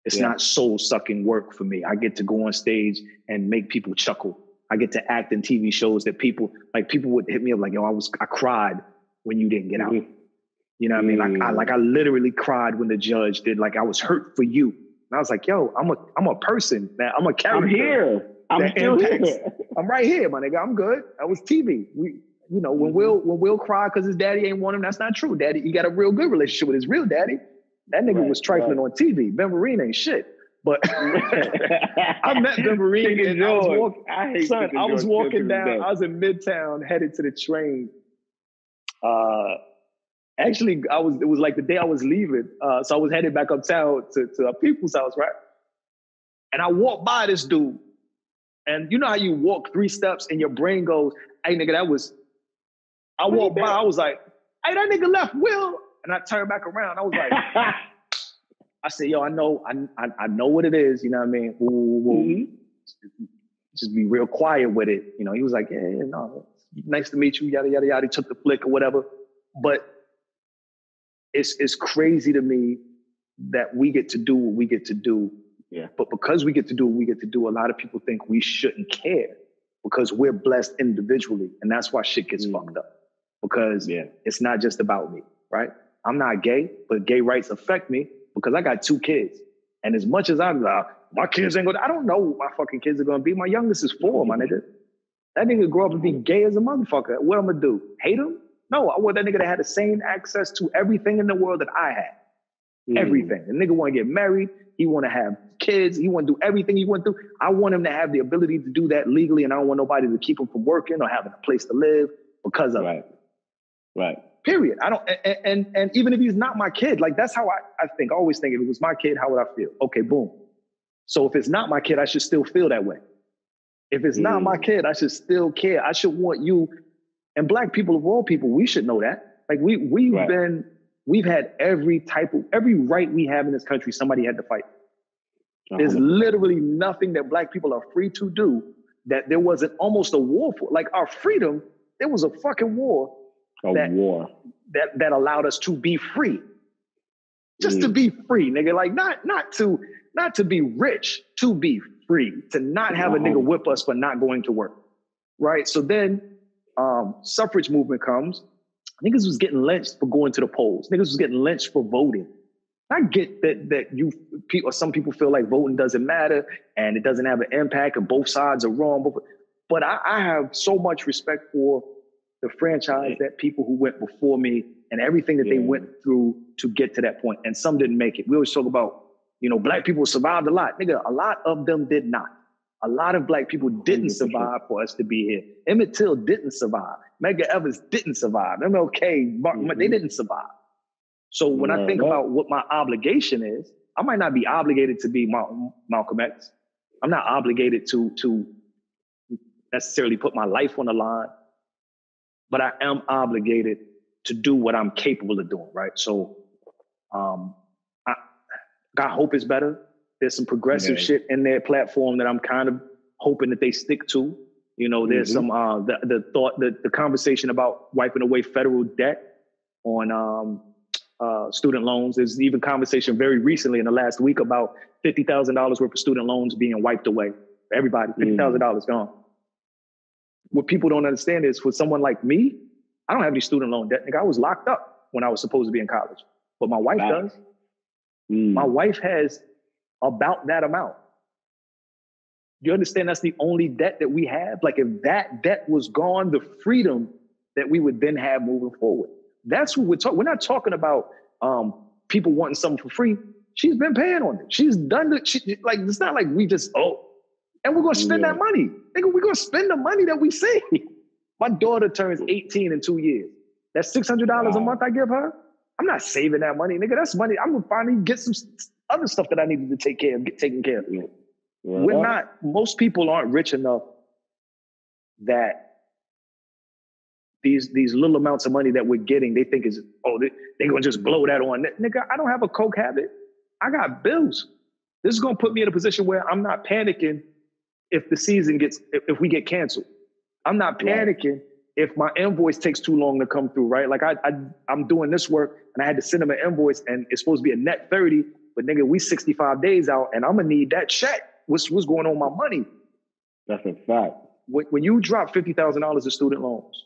It's not soul-sucking work for me. I get to go on stage and make people chuckle. I get to act in TV shows that people would hit me up like, yo, I cried when you didn't get out. You know what I mean? I literally cried when the judge did, like I was hurt for you. And I was like, yo, I'm a person, man. I'm a character. I'm here. I'm still here. I'm right here, my nigga. I'm good. That was TV. When Will cry because his daddy ain't want him, that's not true. Daddy, he got a real good relationship with his real daddy. That nigga was trifling on TV. Ben Vereen ain't shit. But I met Ben Vereen and I was walking down. I was in Midtown headed to the train. Actually, it was like the day I was leaving. So I was headed back uptown to a people's house, right? And I walked by this dude. And you know how you walk 3 steps and your brain goes, hey, nigga, I walked by, I was like, hey, that nigga left Will. And I turned back around. I was like, I said, yo, I know what it is. You know what I mean? Ooh, just be real quiet with it. You know, he was like, yeah, no, nice to meet you, yada, yada, yada. He took the flick or whatever. But it's crazy to me that we get to do what we get to do. Yeah. But because we get to do what we get to do, a lot of people think we shouldn't care because we're blessed individually. And that's why shit gets fucked up. Because it's not just about me, right? I'm not gay, but gay rights affect me because I got 2 kids. And as much as I'm like, my kids ain't I don't know what my fucking kids are going to be. My youngest is 4, my nigga. That nigga grow up and be gay as a motherfucker. What I'm going to do? Hate him? No, I want that nigga to have the same access to everything in the world that I had. Everything. The nigga want to get married. He want to have kids. He want to do everything he want to do. I want him to have the ability to do that legally, and I don't want nobody to keep him from working or having a place to live because of it. Right. Period. I don't, and even if he's not my kid, like that's how I think. I always think if it was my kid, how would I feel? Okay, boom. So if it's not my kid, I should still feel that way. If it's not my kid, I should still care. I should want you, and black people of all people, we should know that. Like we've had every right we have in this country, somebody had to fight. There's literally nothing that black people are free to do that there wasn't almost a war for. Like our freedom, there was a fucking war. That allowed us to be free. Just to be free, nigga. Like not to be rich, to be free, to not have a nigga whip us for not going to work. Right? So then suffrage movement comes. Niggas was getting lynched for going to the polls. Niggas was getting lynched for voting. I get that some people feel like voting doesn't matter and it doesn't have an impact and both sides are wrong. But I have so much respect for the franchise that people who went before me and everything that they went through to get to that point. And some didn't make it. We always talk about, black people survived a lot. Nigga, a lot of them did not. A lot of black people didn't survive for us to be here. Emmett Till didn't survive. Medgar Evers didn't survive. MLK, they didn't survive. So when I think about what my obligation is, I might not be obligated to be Malcolm X. I'm not obligated to necessarily put my life on the line, but I am obligated to do what I'm capable of doing, right? So I hope it's better. There's some progressive shit in their platform that I'm kind of hoping that they stick to. There's some the conversation about wiping away federal debt on student loans. There's even conversation very recently in the last week about $50,000 worth of student loans being wiped away for everybody. $50,000 gone. What people don't understand is for someone like me, I don't have any student loan debt. Nigga, I was locked up when I was supposed to be in college, but my wife does. My wife has about that amount. Do you understand that's the only debt that we have? Like if that debt was gone, the freedom that we would then have moving forward. That's what we're talking. We're not talking about people wanting something for free. She's been paying on it. She's done it. It's not like we just, and we're going to spend that money. Nigga, we're going to spend the money that we save. My daughter turns 18 in 2 years. That's $600 a month I give her. I'm not saving that money. Nigga, that's money. I'm going to finally get some other stuff that I needed to take care of, get taken care of. Most people aren't rich enough that these little amounts of money that we're getting, they think is, they're going to just blow that on. Nigga, I don't have a coke habit. I got bills. This is going to put me in a position where I'm not panicking if the season if we get canceled. I'm not panicking if my invoice takes too long to come through, right? Like I'm doing this work and I had to send them an invoice and it's supposed to be a net 30, but nigga, we 65 days out and I'm going to need that check. What's going on with my money? That's a fact. When you drop $50,000 of student loans,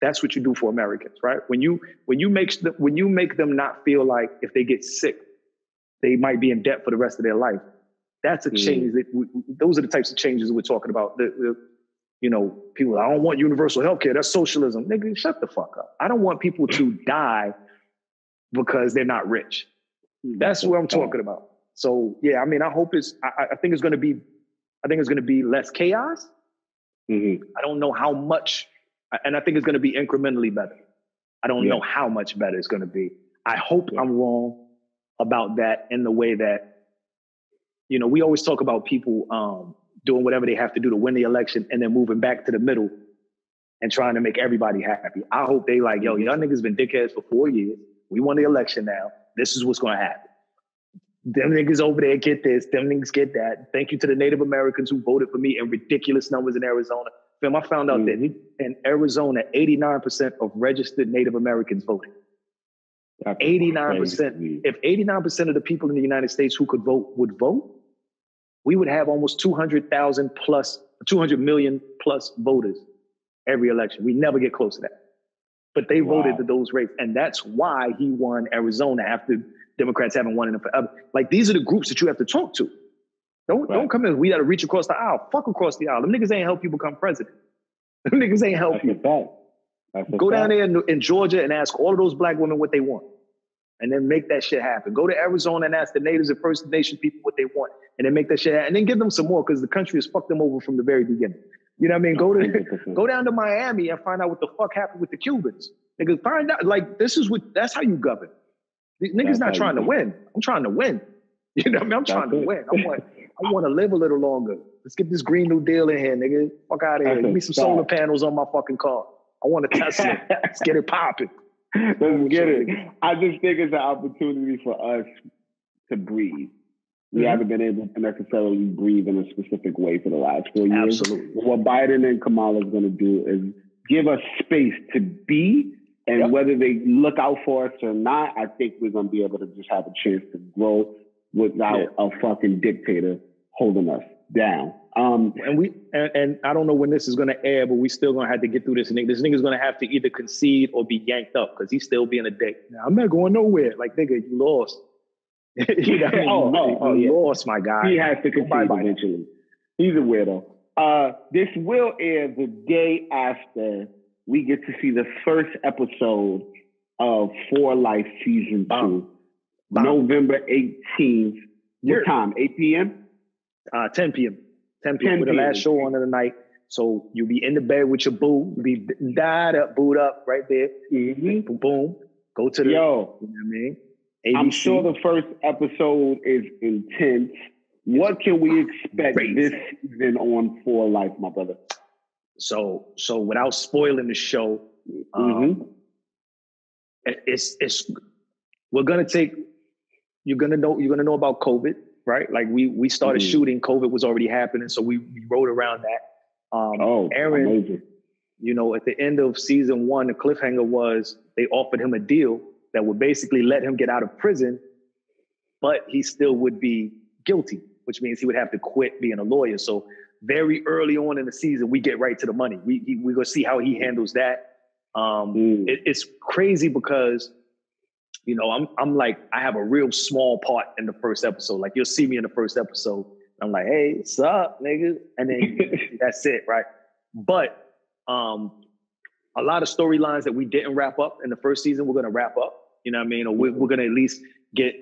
that's what you do for Americans, right? When you make them not feel like if they get sick, they might be in debt for the rest of their life. That's a change. Those are the types of changes we're talking about. People, I don't want universal healthcare. That's socialism. Nigga, shut the fuck up. I don't want people to die because they're not rich. That's what I'm talking about. So yeah, I mean, I hope I think it's going to be less chaos. I don't know how much, and I think it's going to be incrementally better. I don't know how much better it's going to be. I hope I'm wrong about that in the way that, we always talk about people doing whatever they have to do to win the election and then moving back to the middle and trying to make everybody happy. I hope they like, y'all niggas been dickheads for 4 years. We won the election now. This is what's going to happen. Them niggas over there get this. Them niggas get that. Thank you to the Native Americans who voted for me in ridiculous numbers in Arizona. Fam, I found out that in Arizona, 89% of registered Native Americans voted. 89%. If 89% of the people in the United States who could vote would vote, we would have almost 200 million plus voters every election. We never get close to that. But they voted to those rates. And that's why he won Arizona after Democrats haven't won in forever. Like, these are the groups that you have to talk to. Don't come in, we got to reach across the aisle. Fuck across the aisle. Them niggas ain't help you become president. Them niggas ain't help you. Go down there in Georgia and ask all of those black women what they want. And then make that shit happen. Go to Arizona and ask the natives and First Nation people what they want. And then make that shit happen. And then give them some more because the country has fucked them over from the very beginning. You know what I mean? Go down to Miami and find out what the fuck happened with the Cubans. Niggas, find out, like, that's how you govern. These niggas not trying to win. I'm trying to win. You know what I mean? I'm trying to win. I want to live a little longer. Let's get this Green New Deal in here, nigga. Fuck out of here. Give me some solar panels on my fucking car. I want a Tesla. Let's get it popping. Let's get it. I just think it's an opportunity for us to breathe. We haven't been able to necessarily breathe in a specific way for the last 4 years. Absolutely. What Biden and Kamala is going to do is give us space to be, and whether they look out for us or not, I think we're going to be able to just have a chance to grow without a fucking dictator holding us down. And I don't know when this is going to air, but we still going to have to get through this. And this nigga's going to have to either concede or be yanked up because he's still being a dick. Now, I'm not going nowhere. Like, nigga, you lost. You know what I mean? You lost, my guy. He has to concede eventually. He's a weirdo. This will air the day after we get to see the first episode of For Life Season 2, November 18th. What time? 8 p.m.? 10 p.m. 10 p.m. With the last show on of the night. So you'll be in the bed with your boo. You'll be booed up right there. Mm-hmm. Boom. Go to the, you know what I mean? ABC. I'm sure the first episode is intense. What can we expect this season on For Life, my brother? So without spoiling the show, it's we're gonna take. You're gonna know about COVID, right? Like we started shooting. COVID was already happening, so we rode around that. Aaron, amazing. You know, at the end of season 1, the cliffhanger was they offered him a deal that would basically let him get out of prison, but he still would be guilty, which means he would have to quit being a lawyer. So very early on in the season, we get right to the money. We're going to see how he handles that. It's crazy because, you know, I'm like, I have a real small part in the first episode. Like, you'll see me in the first episode. I'm like, hey, what's up, nigga? And then that's it, right? But a lot of storylines that we didn't wrap up in the first season, we're going to wrap up. You know what I mean? Or we're going to at least get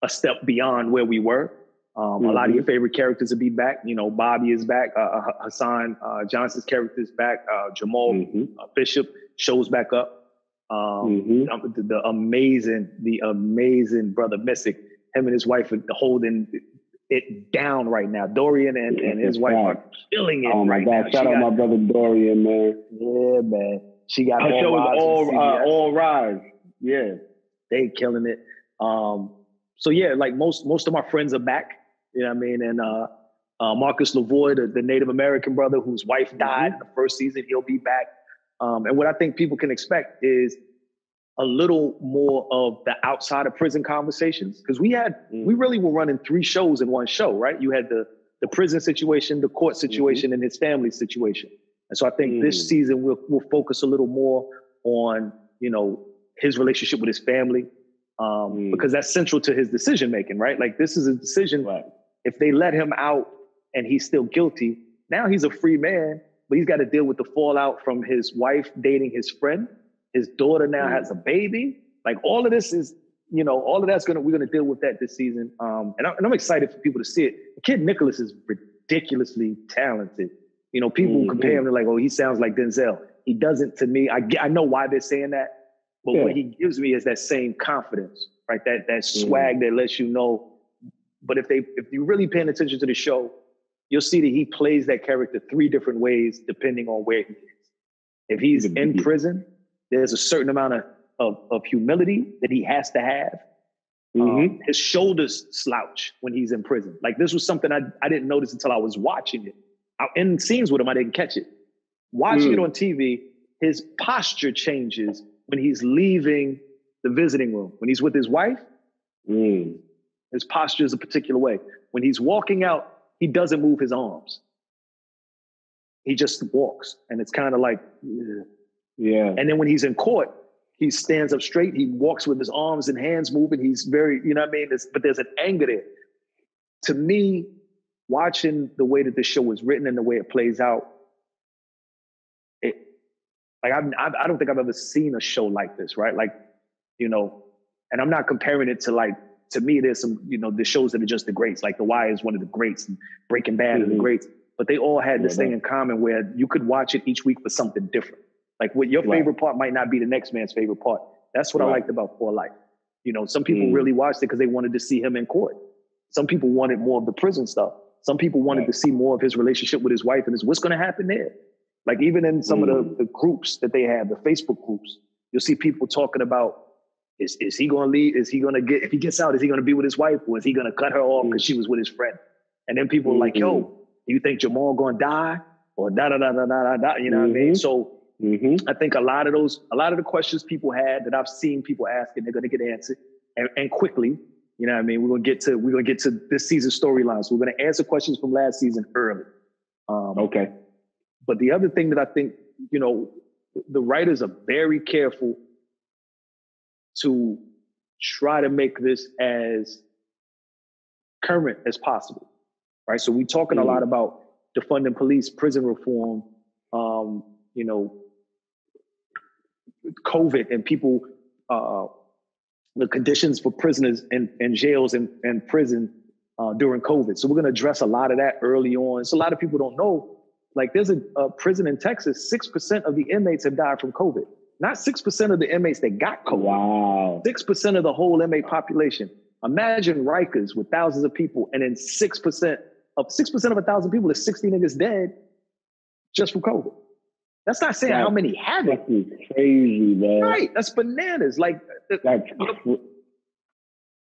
a step beyond where we were. A lot of your favorite characters will be back. You know, Bobby is back. Hassan Johnson's character is back. Jamal Bishop shows back up. The amazing brother Missick. Him and his wife are holding it down right now. Dorian and his wife are killing it. Oh my God! Shout out my brother Dorian, man. Yeah, man. She got her show is all rise. Yeah, they killing it. So yeah, like most of my friends are back. You know what I mean? And Marcus Lavoie, the Native American brother whose wife died in the first season, he'll be back. And what I think people can expect is a little more of the outside of prison conversations. Because we really were running 3 shows in one show, right? You had the prison situation, the court situation, and his family situation. And so I think this season we'll focus a little more on, you know, his relationship with his family, because that's central to his decision making, right? Like, this is a decision. Right. If they let him out and he's still guilty, now he's a free man, but he's got to deal with the fallout from his wife dating his friend. His daughter now has a baby. Like, all of this is, you know, all of that's we're gonna deal with that this season. And I'm excited for people to see it. The kid Nicholas is ridiculously talented. You know, people compare him to like, oh, he sounds like Denzel. He doesn't to me. I know why they're saying that, but what he gives me is that same confidence, right? That swag that lets you know. But if you're really paying attention to the show, you'll see that he plays that character 3 different ways depending on where he is. If he's in prison, there's a certain amount of humility that he has to have. His shoulders slouch when he's in prison. Like, this was something I didn't notice until I was watching it. In scenes with him, I didn't catch it. Watching it on TV, his posture changes when he's leaving the visiting room. When he's with his wife, his posture is a particular way. When he's walking out, he doesn't move his arms. He just walks. And it's kind of like, yeah. And then when he's in court, he stands up straight. He walks with his arms and hands moving. He's very, you know what I mean? But there's an anger there. To me, watching the way that this show was written and the way it plays out, Like I don't think I've ever seen a show like this, right? Like, you know, and I'm not comparing it to like, to me, there's some, you know, the shows that are just the greats. Like The Wire is one of the greats, and Breaking Bad is the greats. But they all had this thing in common where you could watch it each week for something different. Like what your favorite part might not be the next man's favorite part. That's what I liked about For Life. You know, some people really watched it because they wanted to see him in court. Some people wanted more of the prison stuff. Some people wanted to see more of his relationship with his wife and what's going to happen there. Like even in some of the groups that they have, the Facebook groups, you'll see people talking about, is he going to leave? Is he going to get, if he gets out, is he going to be with his wife, or is he going to cut her off because she was with his friend? And then people are like, yo, do you think Jamal going to die? Or da-da-da-da-da-da-da, you know what I mean? So I think a lot of the questions people had that I've seen people asking, they're going to get answered and quickly. You know what I mean? We're gonna get to this season's storyline. So we're gonna answer questions from last season early. Okay. But the other thing that I think, you know, the writers are very careful to try to make this as current as possible, right? So we're talking a lot about defunding police, prison reform, you know, COVID and people, the conditions for prisoners in jails and prison during COVID. So we're going to address a lot of that early on. So a lot of people don't know, like there's a prison in Texas, 6% of the inmates have died from COVID. Not 6% of the inmates that got COVID. Wow. 6% of the whole inmate population. Imagine Rikers with thousands of people, and then 6% of 1,000 people is 60 niggas dead just from COVID. That's not saying how many have it. That's crazy, man. Right, that's bananas. Like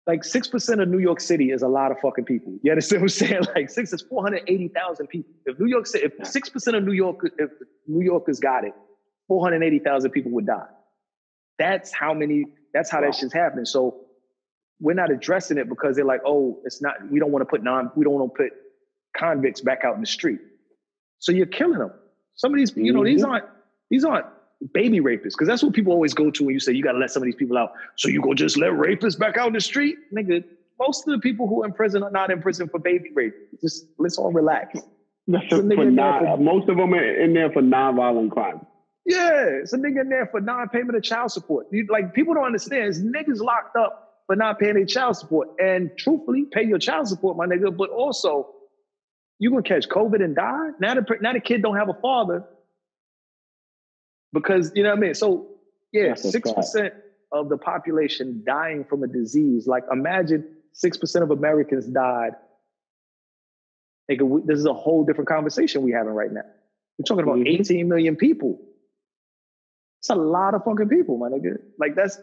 6% of New York City is a lot of fucking people. You understand what I'm saying? Like 6 is 480,000 people. If 6% of New Yorkers got it, 480,000 people would die. That's how that shit's happening. So we're not addressing it because they're like, oh, it's not, we don't want to put convicts back out in the street. So you're killing them. Some of these, you know, these aren't baby rapists, because that's what people always go to when you say you got to let some of these people out. So you go just let rapists back out in the street? Nigga, most of the people who are in prison are not in prison for baby rape. Just let's all relax. Most of them are in there for nonviolent crimes. Yeah, it's a nigga in there for non-payment of child support. People don't understand. It's niggas locked up for not paying their child support. And truthfully, pay your child support, my nigga, but also you gonna catch COVID and die? Now the kid don't have a father because, you know what I mean? So yeah, 6% of the population dying from a disease. Like imagine 6% of Americans died. Nigga, this is a whole different conversation we're having right now. We're talking about 18 million people. It's a lot of fucking people, my nigga. Like that's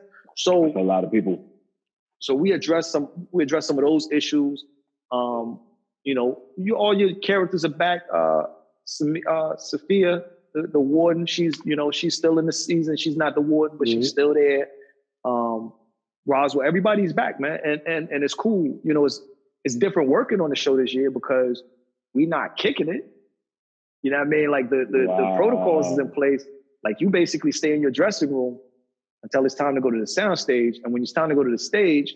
a lot of people. So we address some of those issues. You know, all your characters are back. Sophia, the warden, she's still in the season. She's not the warden, but she's still there. Roswell, everybody's back, man. And it's cool. You know, it's different working on the show this year because we're not kicking it. You know what I mean? Like the protocols is in place. Like you basically stay in your dressing room until it's time to go to the sound stage. And when it's time to go to the stage,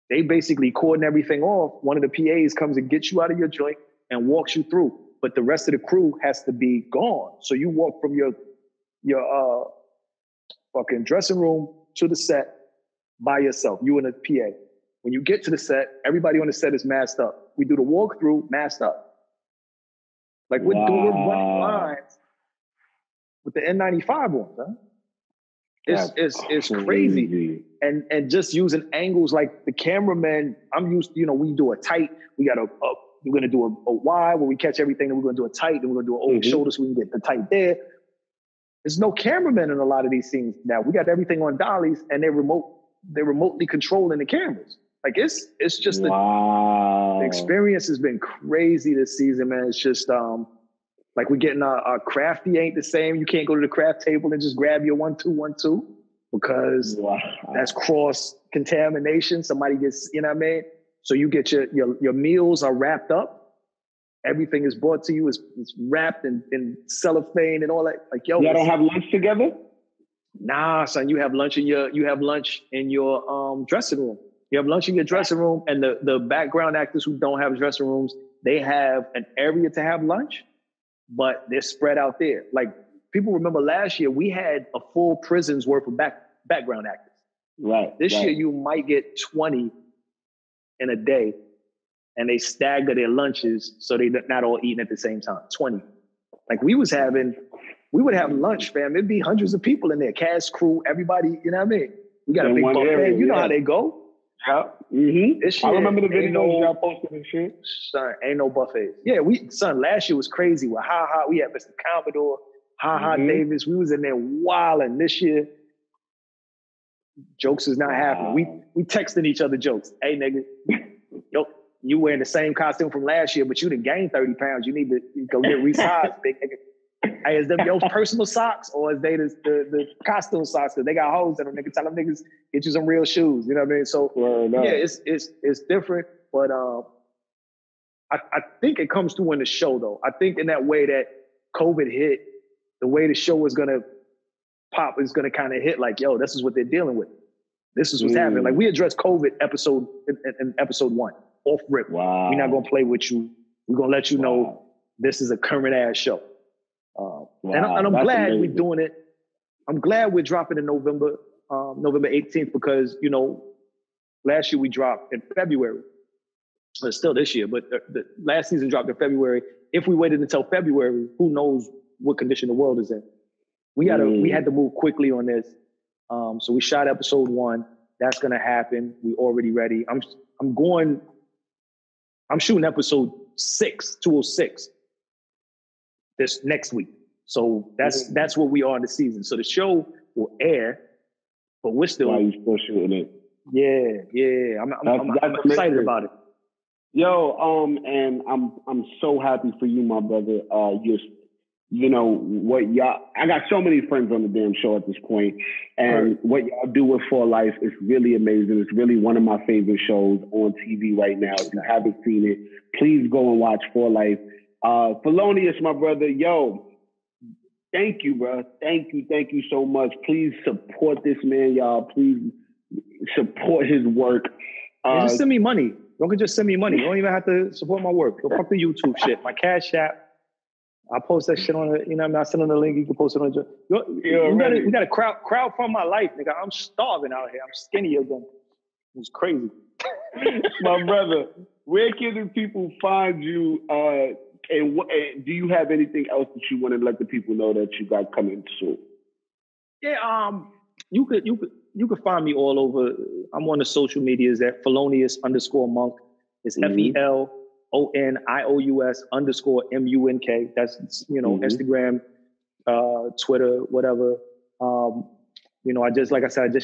they basically cordon everything off. One of the PAs comes and gets you out of your joint and walks you through. But the rest of the crew has to be gone. So you walk from your fucking dressing room to the set by yourself, you and the PA. When you get to the set, everybody on the set is masked up. We do the walkthrough masked up. Like we're running lines with the N95 ones, huh? It's crazy. And just using angles like the cameraman, I'm used to, you know, we do a tight, we're going to do a wide where we catch everything, and we're going to do a tight, and we're going to do an over shoulder so we can get the tight there. There's no cameraman in a lot of these scenes now. We got everything on dollies, and they're remotely controlling the cameras. Like it's just the experience has been crazy this season, man. It's just like we're getting our crafty ain't the same. You can't go to the craft table and just grab your 1-2-1-2 because that's cross contamination. Somebody gets, you know what I mean? So you get your meals are wrapped up. Everything is brought to you. It's wrapped in cellophane and all that. Like, yo, y'all don't have lunch together? Nah, son. You have lunch in your dressing room. You have lunch in your dressing room, and the background actors who don't have dressing rooms, they have an area to have lunch, but they're spread out there. Like people remember last year, we had a full prison's worth of background actors. Right. This year, you might get 20 in a day, and they stagger their lunches so they're not all eating at the same time. 20. Like we would have lunch, fam. It'd be hundreds of people in there, cast, crew, everybody, you know what I mean? We got a big buffet. Area, you know how they go. Yeah. Mm-hmm. I remember the videos y'all posted and shit. Son, ain't no buffets. Yeah, last year was crazy with Ha. We had Mr. Commodore, Ha Davis. We was in there wilding. This year, jokes is not happening. We texting each other jokes. Hey, nigga, yo, you wearing the same costume from last year, but you done gained 30 pounds. You need to go get resized, big nigga. Hey, is them your personal socks or is they the costume socks? Because they got holes in them. Nigga, tell them niggas get you some real shoes. You know what I mean? So it's different, but I think it comes through in the show though. I think in that way that COVID hit, the way the show is gonna pop is gonna kind of hit like, yo, this is what they're dealing with. This is what's happening. Like we addressed COVID in episode 1 off rip. Wow. We're not gonna play with you. We're gonna let you know this is a current ass show. And I'm glad we're doing it. I'm glad we're dropping in November 18th because, you know, last year we dropped in February. It's still this year, but the last season dropped in February. If we waited until February, who knows what condition the world is in. We had to move quickly on this. So we shot episode 1. That's gonna happen. We already ready. I'm shooting episode 206 this next week. So that's where we are in the season. So the show will air, but we're still. Why are you still shooting it? Yeah. I'm excited about it. Yo, and I'm so happy for you, my brother. You know what y'all. I got so many friends on the damn show at this point, and what y'all do with For Life is really amazing. It's really one of my favorite shows on TV right now. If you haven't seen it, please go and watch For Life. Felonious, my brother, yo, thank you, bro. Thank you so much. Please support this man, y'all. Please support his work. Just send me money. Don't just send me money. You don't even have to support my work. Go fuck the YouTube shit. My Cash App. I post that shit on it. You know what I mean? I send on the link. You can post it on we got to crowd fund my life, nigga. I'm starving out here. I'm skinny again. It's crazy. My brother, where can the people find you? And do you have anything else that you want to let the people know that you got coming soon? Yeah, you could find me all over. I'm on the social medias at Felonious_Munk. It's FELONIOUS_MUNK. That's Instagram, Twitter, whatever. I just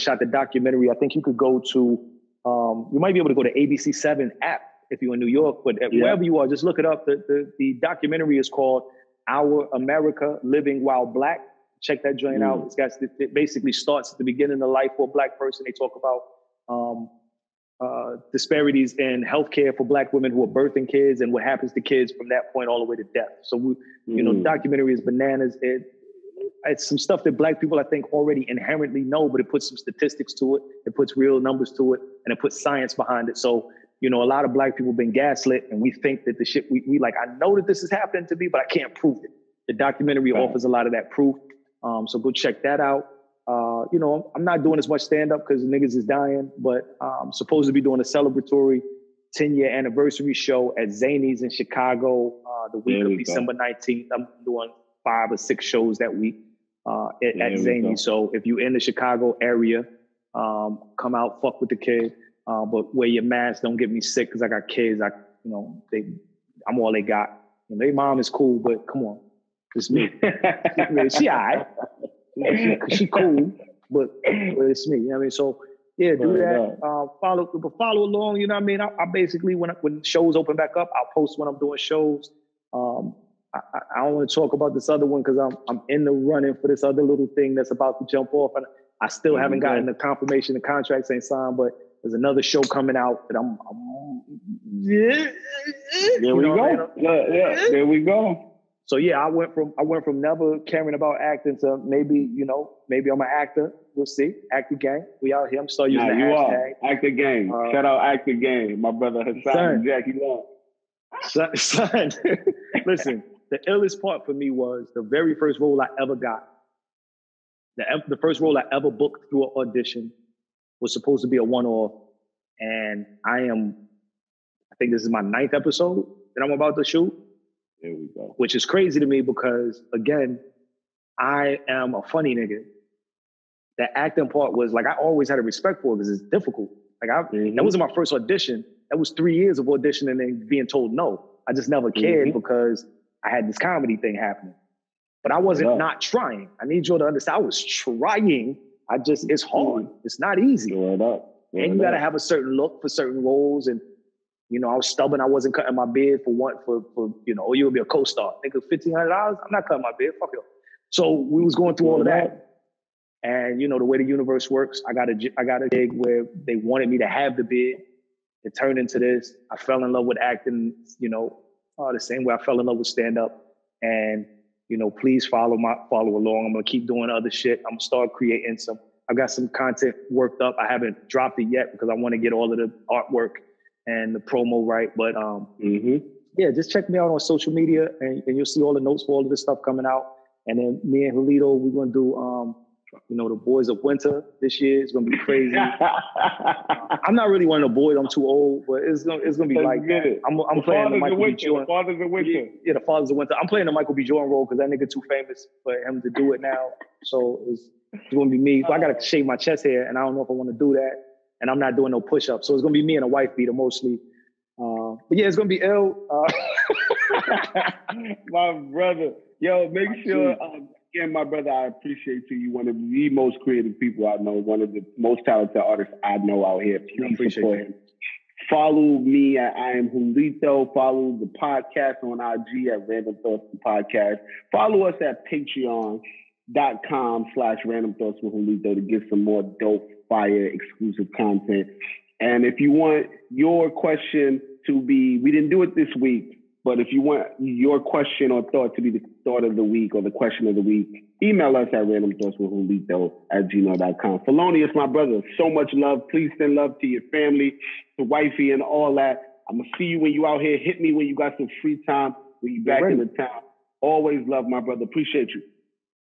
shot the documentary. I think you could go to. You might be able to go to ABC7 app if you're in New York, but wherever you are, just look it up. The documentary is called Our America Living While Black. Check that joint out. It basically starts at the beginning of life for a Black person. They talk about disparities in healthcare for Black women who are birthing kids and what happens to kids from that point all the way to death. So, the documentary is bananas. It's some stuff that Black people, I think, already inherently know, but it puts some statistics to it. It puts real numbers to it, and it puts science behind it. So, a lot of Black people have been gaslit, and we think that the shit we like, I know that this is happening to me, but I can't prove it. The documentary offers a lot of that proof. So go check that out. I'm not doing as much stand-up because niggas is dying, but I'm supposed to be doing a celebratory 10-year anniversary show at Zany's in Chicago the week of December 19th. I'm doing 5 or 6 shows that week at Zany's. So if you're in the Chicago area, come out, fuck with the kid. But wear your mask. Don't get me sick because I got kids. I'm all they got. Their mom is cool, but come on, it's me. She all right. She cool, but it's me. You know what I mean? So yeah, do that. Follow along. You know what I mean? I basically when shows open back up, I'll post when I'm doing shows. I don't want to talk about this other one because I'm in the running for this other little thing that's about to jump off, and I still haven't gotten the confirmation. The contracts ain't signed, but there's another show coming out that I'm There we go. There we go. So yeah, I went from never caring about acting to maybe I'm an actor. We'll see. Actor gang. We out here. I'm starting using the hashtag. Actor gang. Shout out Actor gang. My brother Hassan and Jackie Long. Son, listen, the illest part for me was the very first role I ever got. The first role I ever booked through an audition was supposed to be a one-off. And I think this is my 9th episode that I'm about to shoot. There we go. Which is crazy to me because, again, I am a funny nigga. The acting part was like, I always had a respect for it because it's difficult. Like that wasn't my first audition. That was 3 years of auditioning and being told no. I just never cared because I had this comedy thing happening. But I wasn't not trying. I need you all to understand. I was trying. It's hard. It's not easy. And you got to have a certain look for certain roles. And, you know, I was stubborn. I wasn't cutting my beard for you'll be a co-star. Nigga, $1,500? I'm not cutting my beard. Fuck you. So we was going through all of that. And, you know, the way the universe works, I got a gig where they wanted me to have the beard. It turned into this. I fell in love with acting, you know, the same way I fell in love with stand-up. And, you know, please follow along. I'm going to keep doing other shit. I'm going to start creating I've got some content worked up. I haven't dropped it yet because I want to get all of the artwork and the promo right. But yeah, just check me out on social media and you'll see all the notes for all of this stuff coming out. And then me and Julito, we're going to do, the Boys of Winter this year. It's going to be crazy. I'm not really one of the boys. I'm too old, but it's going to be like that. I'm playing the Michael B. Jordan. The Fathers of Winter. Yeah, the Fathers of Winter. I'm playing the Michael B. Jordan role because that nigga too famous for him to do it now. So it's going to be me. So I got to shave my chest hair, and I don't know if I want to do that. And I'm not doing no push-ups. So it's going to be me and a wife beater mostly. But yeah, it's going to be ill. My brother. Yo, make sure... Again, my brother, I appreciate you. You're one of the most creative people I know, one of the most talented artists I know out here. Please support him. Follow me at I Am Julito. Follow the podcast on IG at Random Thoughts Podcast. Follow us at patreon.com/Random Thoughts with Julito to get some more dope, fire, exclusive content. And if you want your question to be, we didn't do it this week, but if you want your question or thought to be the thought of the week or the question of the week, email us at randomthoughtswithjulito@gmail.com. Felonious, my brother, so much love. Please send love to your family, to wifey and all that. I'm going to see you when you out here. Hit me when you got some free time, when you back in the town. Always love, my brother. Appreciate you.